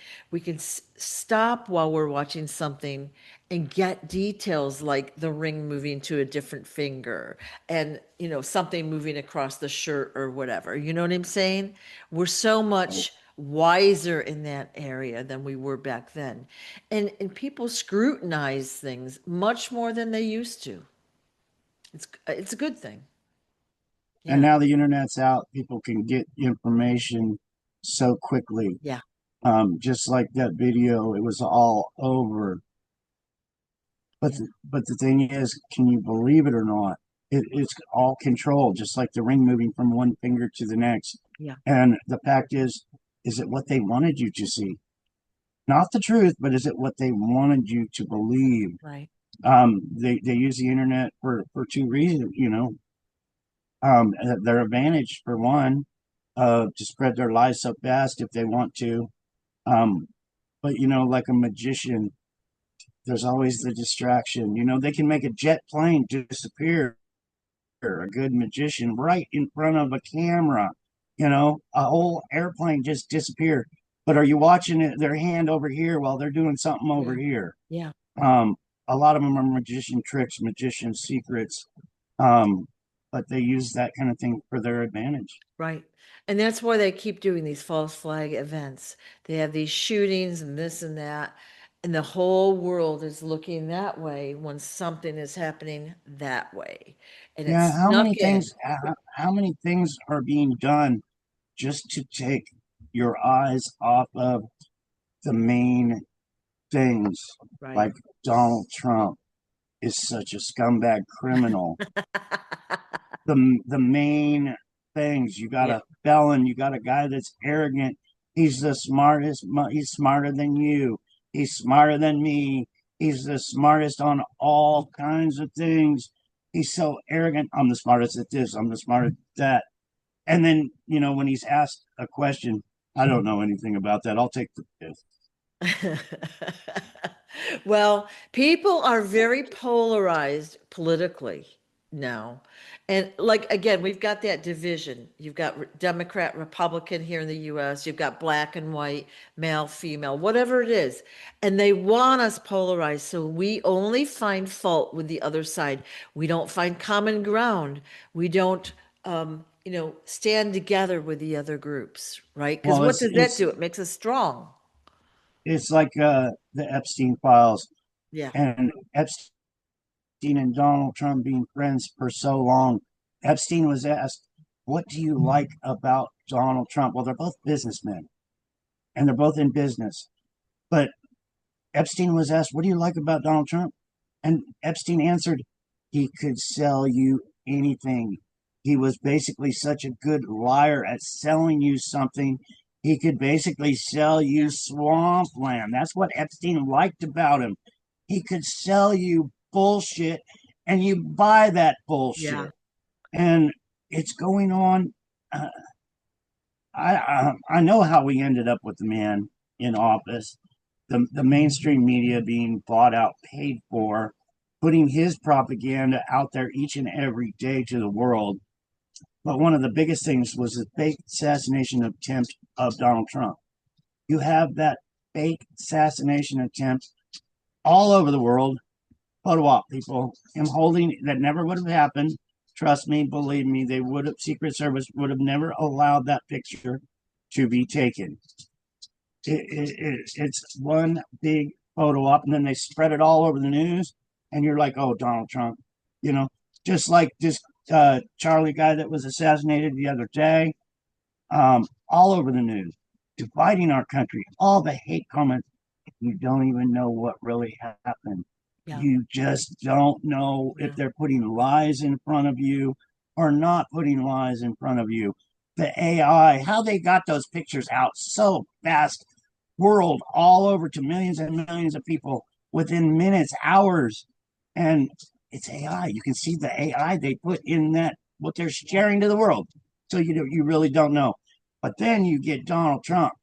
stop while we're watching something and get details like the ring moving to a different finger, and something moving across the shirt or whatever. You know what I'm saying? We're so much wiser in that area than we were back then. And people scrutinize things much more than they used to. It's a good thing. And Yeah. now the internet's out, people can get information so quickly. Yeah. Just like that video, it was all over. Yeah. But the thing is, can you believe it or not? It's all controlled, just like the ring moving from one finger to the next. Yeah. And the fact is it what they wanted you to see? Not the truth, but is it what they wanted you to believe? Right. They use the internet for two reasons, their advantage for one, to spread their lies so fast if they want to. Um, but like a magician, there's always the distraction. They can make a jet plane disappear, a good magician, right in front of a camera. A whole airplane just disappear. But are you watching their hand over here while they're doing something over Yeah. here? Yeah. Um, a lot of them are magician tricks, magician secrets, um, but they use that kind of thing for their advantage. Right. And that's why they keep doing these false flag events. They have these shootings and this and that. And the whole world is looking that way when something is happening that way. And Yeah, it's snuck in. how many things are being done just to take your eyes off of the main things, Right. like Donald Trump is such a scumbag criminal. The main things, you got Yeah. a felon, you got a guy that's arrogant. He's the smartest. He's smarter than you. He's smarter than me. He's the smartest on all kinds of things. He's so arrogant. I'm the smartest at this. I'm the smartest at that. And then, when he's asked a question, I don't know anything about that. I'll take the fifth. Well, people are very polarized politically now. And like, again, we've got that division. You've got Democrat, Republican here in the US. You've got black and white, male, female, whatever it is. And they want us polarized. So we only find fault with the other side. We don't find common ground. We don't, stand together with the other groups, right? Because Well, what it's does that it's do? It makes us strong. it's like the Epstein files, Yeah. and Epstein and Donald Trump being friends for so long. Epstein was asked, "What do you like about Donald Trump?" Well, they're both businessmen and they're both in business. But Epstein was asked, "What do you like about Donald Trump?" And Epstein answered, "He could sell you anything. He was basically such a good liar at selling you something. He could basically sell you swampland." That's what Epstein liked about him. He could sell you bullshit and you buy that Yeah. bullshit. And it's going on. Uh, I know how we ended up with the man in office. The mainstream media being bought out, paid for, putting his propaganda out there each and every day to the world. But one of the biggest things was the fake assassination attempt of Donald Trump. You have that fake assassination attempt all over the world. Photo op people, him holding that never would have happened. Trust me, believe me, they would have, Secret Service would have never allowed that picture to be taken. It's one big photo op, and then they spread it all over the news, and you're like, oh, Donald Trump, you know, just like this Charlie guy that was assassinated the other day, all over the news, dividing our country, all the hate comments. You don't even know what really happened. Yeah. You just don't know if Yeah. they're putting lies in front of you or not putting lies in front of you. The AI, how they got those pictures out so fast, world all over to millions and millions of people within minutes, hours. And it's AI. You can see the AI they put in that, what they're sharing to the world. So you really don't know. But then you get Donald Trump,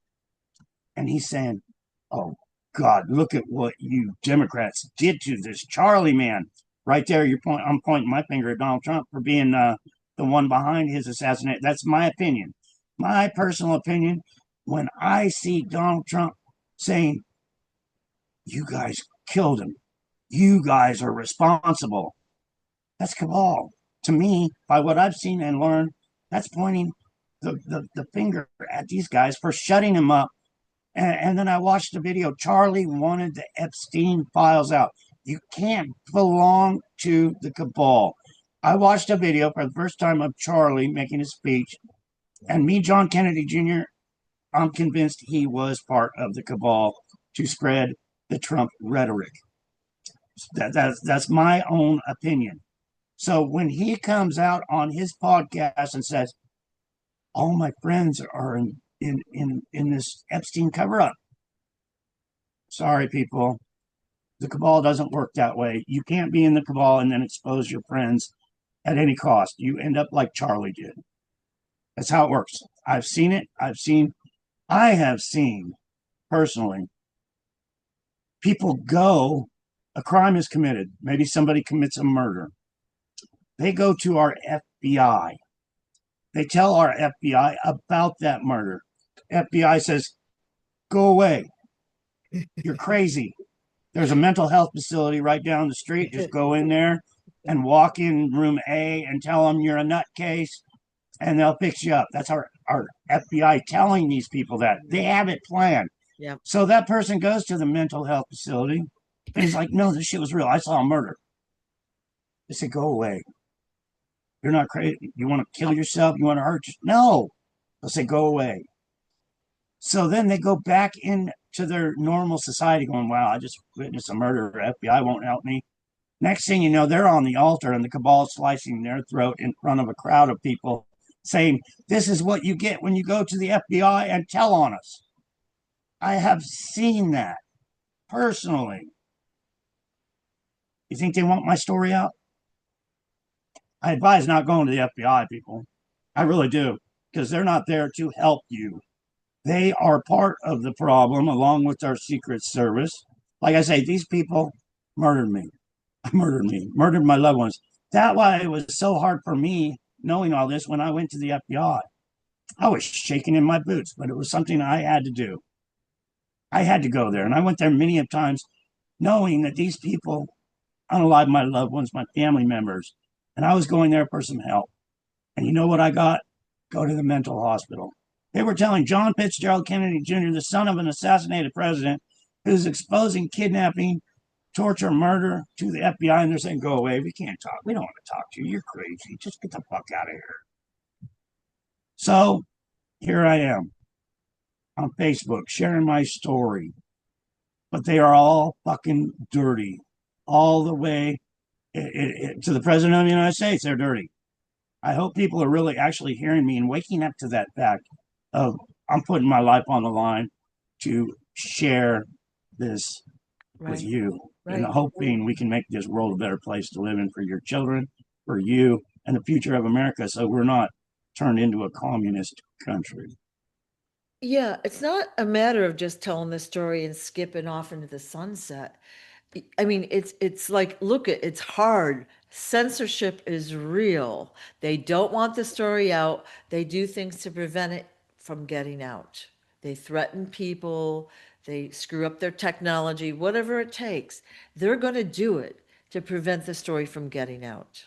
and he's saying, "Oh God, look at what you Democrats did to this Charlie man." Right there, I'm pointing my finger at Donald Trump for being the one behind his assassination. That's my opinion, my personal opinion. When I see Donald Trump saying, "You guys killed him, you guys are responsible," that's cabal. To me, by what I've seen and learned, that's pointing the finger at these guys for shutting him up. And then I watched the video. Charlie wanted the Epstein files out. You can't belong to the cabal. I watched a video for the first time of Charlie making a speech, and me, John Kennedy Jr., I'm convinced he was part of the cabal to spread the Trump rhetoric. That's my own opinion. So when he comes out on his podcast and says, all my friends are in this Epstein cover up, sorry, people. The cabal doesn't work that way. You can't be in the cabal and then expose your friends at any cost. You end up like Charlie did. That's how it works. I've seen it. I have seen personally people go, a crime is committed. Maybe somebody commits a murder. They go to our FBI. They tell our FBI about that murder. FBI says, go away. You're crazy. There's a mental health facility right down the street. Just go in there and walk in room A and tell them you're a nutcase, and they'll fix you up. That's our FBI telling these people that. They have it planned. Yeah. So that person goes to the mental health facility, and he's like, no, this shit was real. I saw a murder. They say, go away. You're not crazy. You want to kill yourself? You want to hurt yourself? No. They'll say, go away. So then they go back into their normal society going, wow, I just witnessed a murder. FBI won't help me. Next thing you know, they're on the altar and the cabal slicing their throat in front of a crowd of people saying, this is what you get when you go to the FBI and tell on us. I have seen that personally. You think they want my story out? I advise not going to the FBI, people. I really do, because they're not there to help you. They are part of the problem along with our Secret Service. Like I say, these people murdered me, murdered my loved ones. That's why it was so hard for me knowing all this when I went to the FBI. I was shaking in my boots, but it was something I had to do. I had to go there. And I went there many of times knowing that these people unalived my loved ones, my family members. And I was going there for some help. And you know what I got? Go to the mental hospital. They were telling John Fitzgerald Kennedy Jr., the son of an assassinated president, who's exposing kidnapping, torture, murder to the FBI, and they're saying, go away. We can't talk. We don't want to talk to you. You're crazy. Just get the fuck out of here. So here I am on Facebook sharing my story. But they are all fucking dirty. All the way to the president of the United States, they're dirty. I hope people are really actually hearing me and waking up to that fact of I'm putting my life on the line to share this with Right. you and Right. hoping we can make this world a better place to live in for your children, for you, and the future of America so we're not turned into a communist country. Yeah, it's not a matter of just telling the story and skipping off into the sunset. I mean, it's like, look, it's hard. Censorship is real. They don't want the story out. They do things to prevent it from getting out. They threaten people, they screw up their technology, whatever it takes. They're going to do it to prevent the story from getting out.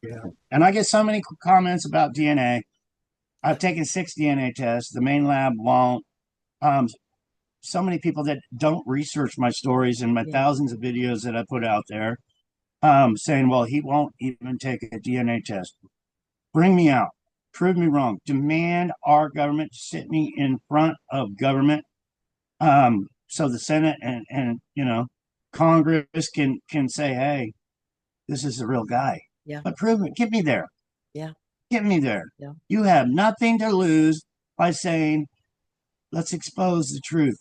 Yeah. And I get so many comments about DNA. I've taken 6 DNA tests. The main lab won't. Um, so many people that don't research my stories and my Yeah. thousands of videos that I put out there, saying, well, he won't even take a DNA test. Bring me out. Prove me wrong. Demand our government sit me in front of government, so the Senate and Congress can say, hey, this is the real guy. Yeah. But prove it. Get me there. Yeah. Get me there. Yeah. You have nothing to lose by saying, let's expose the truth.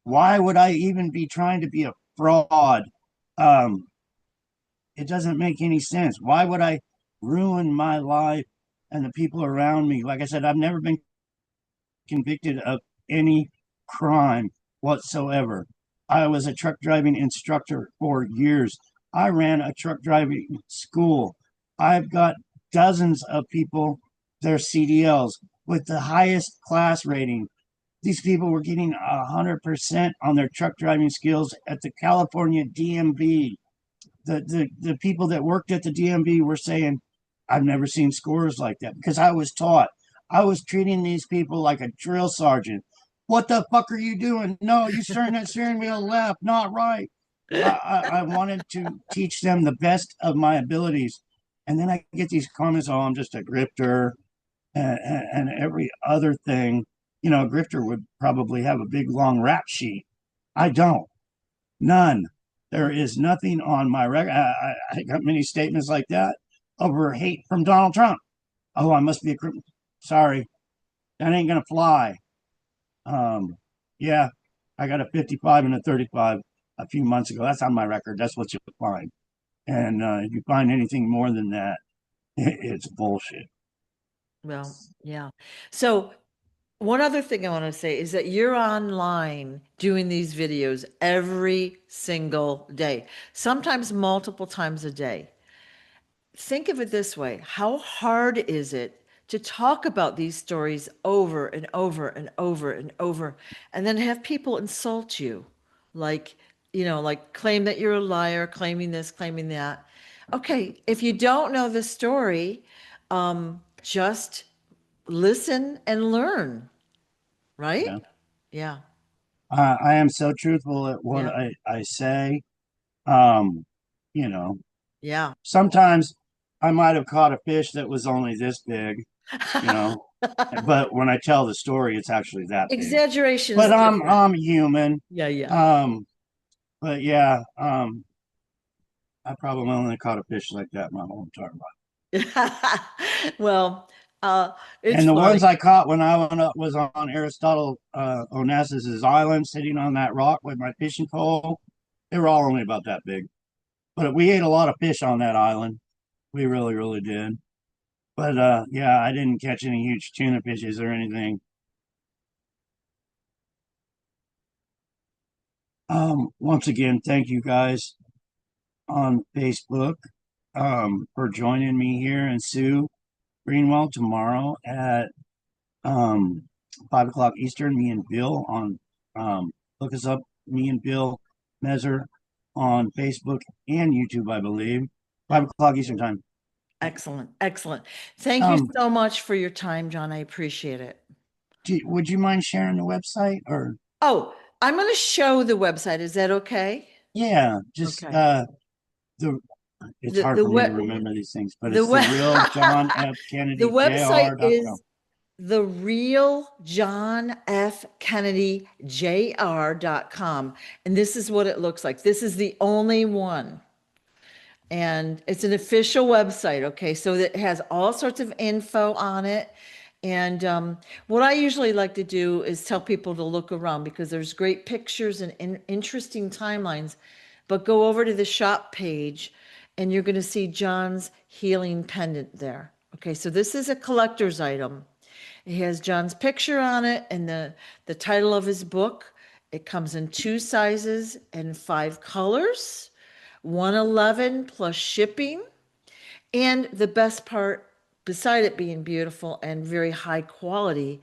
Why would I even be trying to be a fraud? Um, it doesn't make any sense. Why would I ruin my life and the people around me? Like I said, I've never been convicted of any crime whatsoever. I was a truck driving instructor for years. I ran a truck driving school. I've got dozens of people, their CDLs with the highest class rating. These people were getting 100% on their truck driving skills at the California DMV. The people that worked at the DMV were saying, I've never seen scores like that because I was taught. I was treating these people like a drill sergeant. What the fuck are you doing? No, you turn that steering wheel left, not right. I wanted to teach them the best of my abilities. And then I get these comments, oh, I'm just a grifter and every other thing. A grifter would probably have a big long rap sheet. I don't. None. There is nothing on my record. I got many statements like that over hate from Donald Trump. Oh, I must be a criminal. Sorry, that ain't gonna fly. Um, yeah, I got a 55 and a 35 a few months ago. That's on my record. That's what you'll find. And if you find anything more than that, it's bullshit. Well, yeah. So one other thing I want to say is that you're online doing these videos every single day, sometimes multiple times a day. Think of it this way. How hard is it to talk about these stories over and over and over and over, and then have people insult you? Like, like claim that you're a liar, claiming this, claiming that. Okay, if you don't know the story, just listen and learn, Yeah, right? Yeah, I am so truthful at what yeah, I say. Um, you know, yeah. sometimes I might have caught a fish that was only this big, you know, but when I tell the story, it's actually that big. Exaggeration is But different. I'm human. Yeah, yeah. Um, but yeah, I probably only caught a fish like that my whole entire life. Well, it's And the ones funny. I caught when I went up was on Aristotle Onassis's island, sitting on that rock with my fishing pole. They were all only about that big. But we ate a lot of fish on that island. We really, really did. But yeah, I didn't catch any huge tuna fishes or anything. Once again, thank you guys on Facebook for joining me here and Sue Greenwell tomorrow at um, 5 o'clock Eastern. Me and Bill on look us up. Me and Bill Measure on Facebook and YouTube, I believe. Yeah. 5 o'clock Eastern time. Excellent. Excellent. Thank you Um, so much for your time, John. I appreciate it. would you mind sharing the website or? Oh, I'm going to show the website. Is that okay? Yeah, just Okay. the. It's The hard the for me to web remember these things, but the it's the web real John F. the Kennedy website Jr.com. is the real John F. Kennedy Jr.com. And this is what it looks like. This is the only one. And it's an official website, okay? So it has all sorts of info on it. And what I usually like to do is tell people to look around because there's great pictures and interesting timelines. But go over to the shop page and you're going to see John's healing pendant there. Okay, so this is a collector's item. It has John's picture on it and the title of his book. It comes in two sizes and five colors. 111 plus shipping. And the best part, beside it being beautiful and very high quality,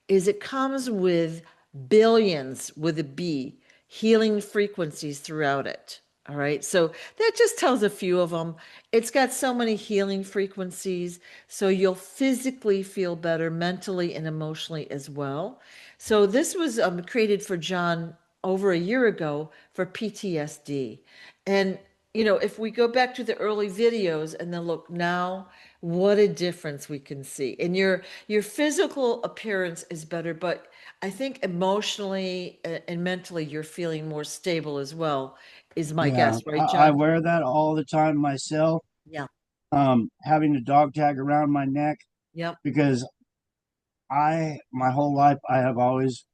is it comes with billions with a B healing frequencies throughout it. All right. So that just tells a few of them. It's got so many healing frequencies. So you'll physically feel better mentally and emotionally as well. So this was created for John over a year ago for PTSD. And, if we go back to the early videos and then look now, what a difference we can see. And your physical appearance is better, but I think emotionally and mentally you're feeling more stable as well is my Yeah, guess, right, I John? wear that all the time myself. Yeah. Having a dog tag around my neck Yep. because my whole life, I have always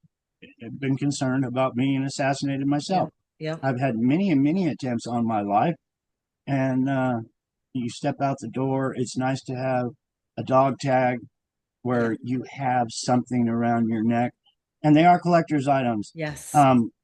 been concerned about being assassinated Yep. myself. Yep. I've had many and many attempts on my life, and you step out the door. It's nice to have a dog tag Yeah. where you have something around your neck, and they are collector's items. Yes.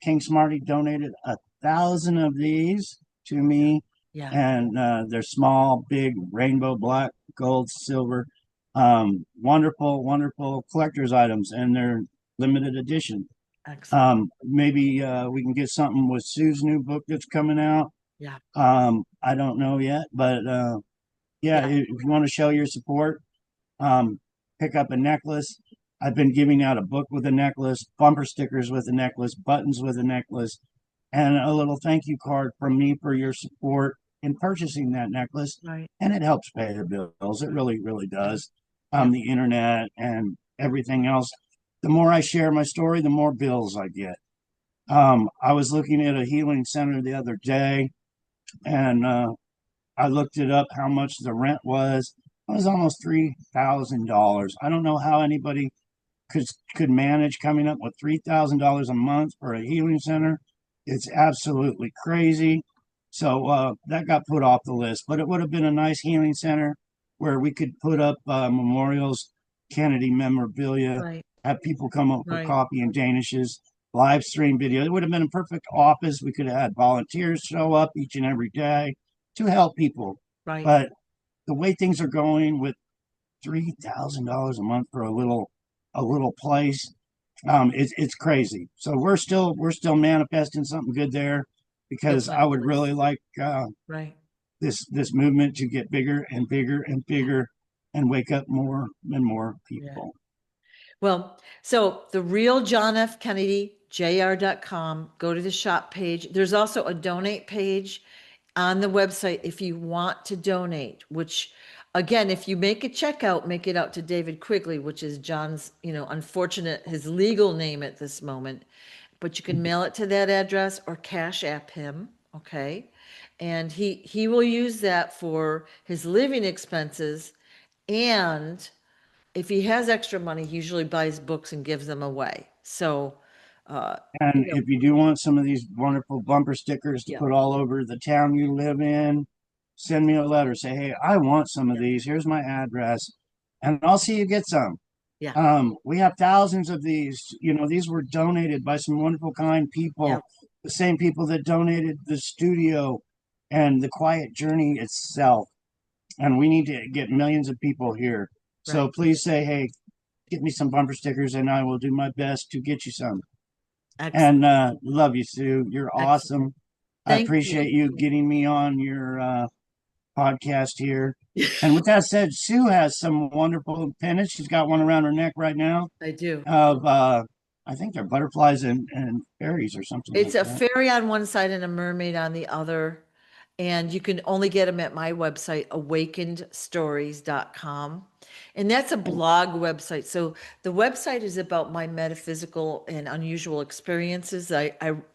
King Smarty donated 1,000 of these to me, Yeah. and they're small, big, rainbow, black, gold, silver, wonderful, wonderful collector's items, and they're limited edition. Excellent. Maybe we can get something with Sue's new book that's coming out. Yeah. I don't know yet, but yeah, Yeah. if you want to show your support, um, pick up a necklace. I've been giving out a book with a necklace, bumper stickers with a necklace, buttons with a necklace, and a little thank you card from me for your support in purchasing that necklace. Right. And it helps pay the bills. It really, really Yeah. does. Yeah. The internet and everything else. The more I share my story, the more bills I get. I was looking at a healing center the other day, and I looked it up how much the rent was. It was almost $3,000. I don't know how anybody could could manage coming up with $3,000 a month for a healing center. It's absolutely crazy. So that got put off the list. But it would have been a nice healing center where we could put up memorials, Kennedy memorabilia, Right. have people come up for Right. coffee and danishes, live stream video. It would have been a perfect office. We could have had volunteers show up each and every day to help people. Right. But the way things are going with $3,000 a month for a little place, it's crazy. So we're still manifesting something good there That's because my I would place. really like Right. this movement to get bigger and bigger and Yeah. bigger and wake up more and more Yeah. people. Well, so the real John F. Kennedy, jr.com, go to the shop page. There's also a donate page on the website if you want to donate, which again, if you make a checkout, make it out to David Quigley, which is John's, unfortunate, his legal name at this moment. But you can mail it to that address or cash app him, okay? And he will use that for his living expenses, and if he has extra money, he usually buys books and gives them away. So, uh, And if you do want some of these wonderful bumper stickers to yeah, put all over the town you live in, send me a letter. Say, hey, I want some of yeah, these. Here's my address, and I'll see you get some. yeah, We have thousands of these. These were donated by some wonderful, kind yeah, people, the same people that donated the studio and the Quiet Journey itself. And we need to get millions of people here. So right. please say, hey, get me some bumper stickers, and I will do my best to get you some. Excellent. And love you, Sue. You're Excellent. awesome. I Thank appreciate you. you getting me on your podcast here. And with that said, Sue has some wonderful pendants. She's got one around her neck right now I do. of I think they're butterflies and fairies or something It's like a that. fairy on one side and a mermaid on the other. And you can only get them at my website, awakenedstories.com. And that's a blog website. So the website is about my metaphysical and unusual experiences. I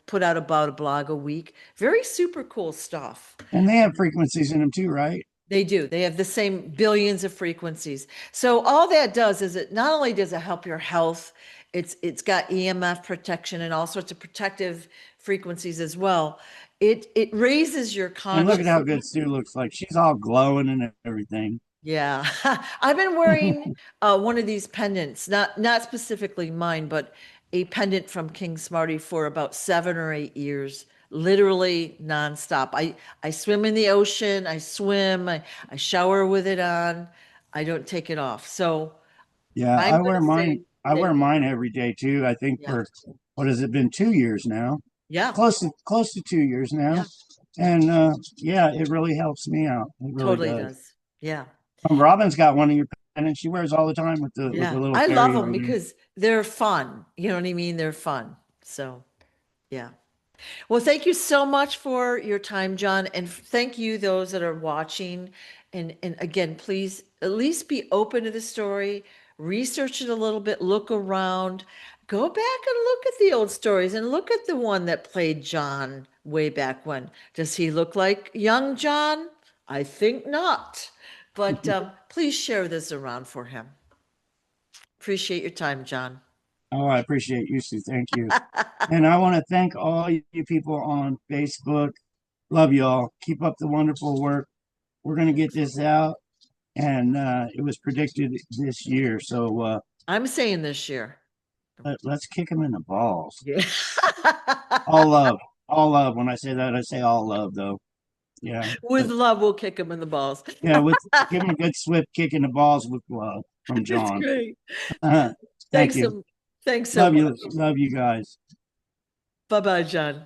put out about a blog a week. Very super cool stuff. And they have frequencies in them too, right? They do. They have the same billions of frequencies. So all that does is it not only does it help your health, it's got EMF protection and all sorts of protective frequencies as well. It raises your And look at how consciousness. good Sue looks like. She's all glowing and everything. Yeah. I've been wearing one of these pendants, not specifically mine, but a pendant from King Smarty for about 7 or 8 years, literally nonstop. I swim in the ocean, I swim, I shower with it on. I don't take it off. So Yeah, I'm I gonna wear say mine. I that wear mine every day too. I think yeah, for what has it been 2 years now? yeah, Close to 2 years now. yeah. And yeah, it really helps me out. It really Totally does. does. Yeah. Robin's got one of your pendants she wears all the time with the Yeah. little I love fairy them on there. because they're fun. You know what I mean? They're fun. So, yeah. Well, thank you so much for your time, John, and thank you those that are watching. And again, please at least be open to the story, research it a little bit, look around, go back and look at the old stories and look at the one that played John way back when. Does he look like young John? I think not. But please share this around for him. Appreciate your time, John. Oh, I appreciate you, Sue. Thank you. And I want to thank all you people on Facebook. Love y'all. Keep up the wonderful work. We're going to get this out. And it was predicted this year. So I'm saying this year. let's kick them in the balls. Yeah. All love. All love. When I say that, I say all love, though. Yeah. With love, we'll kick him in the balls. Yeah. With give him a good swift kick in the balls with love from It's John. great. Thank Thanks you. so, thanks so Love much. you. Love you guys. Bye-bye, John.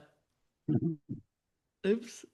Oops.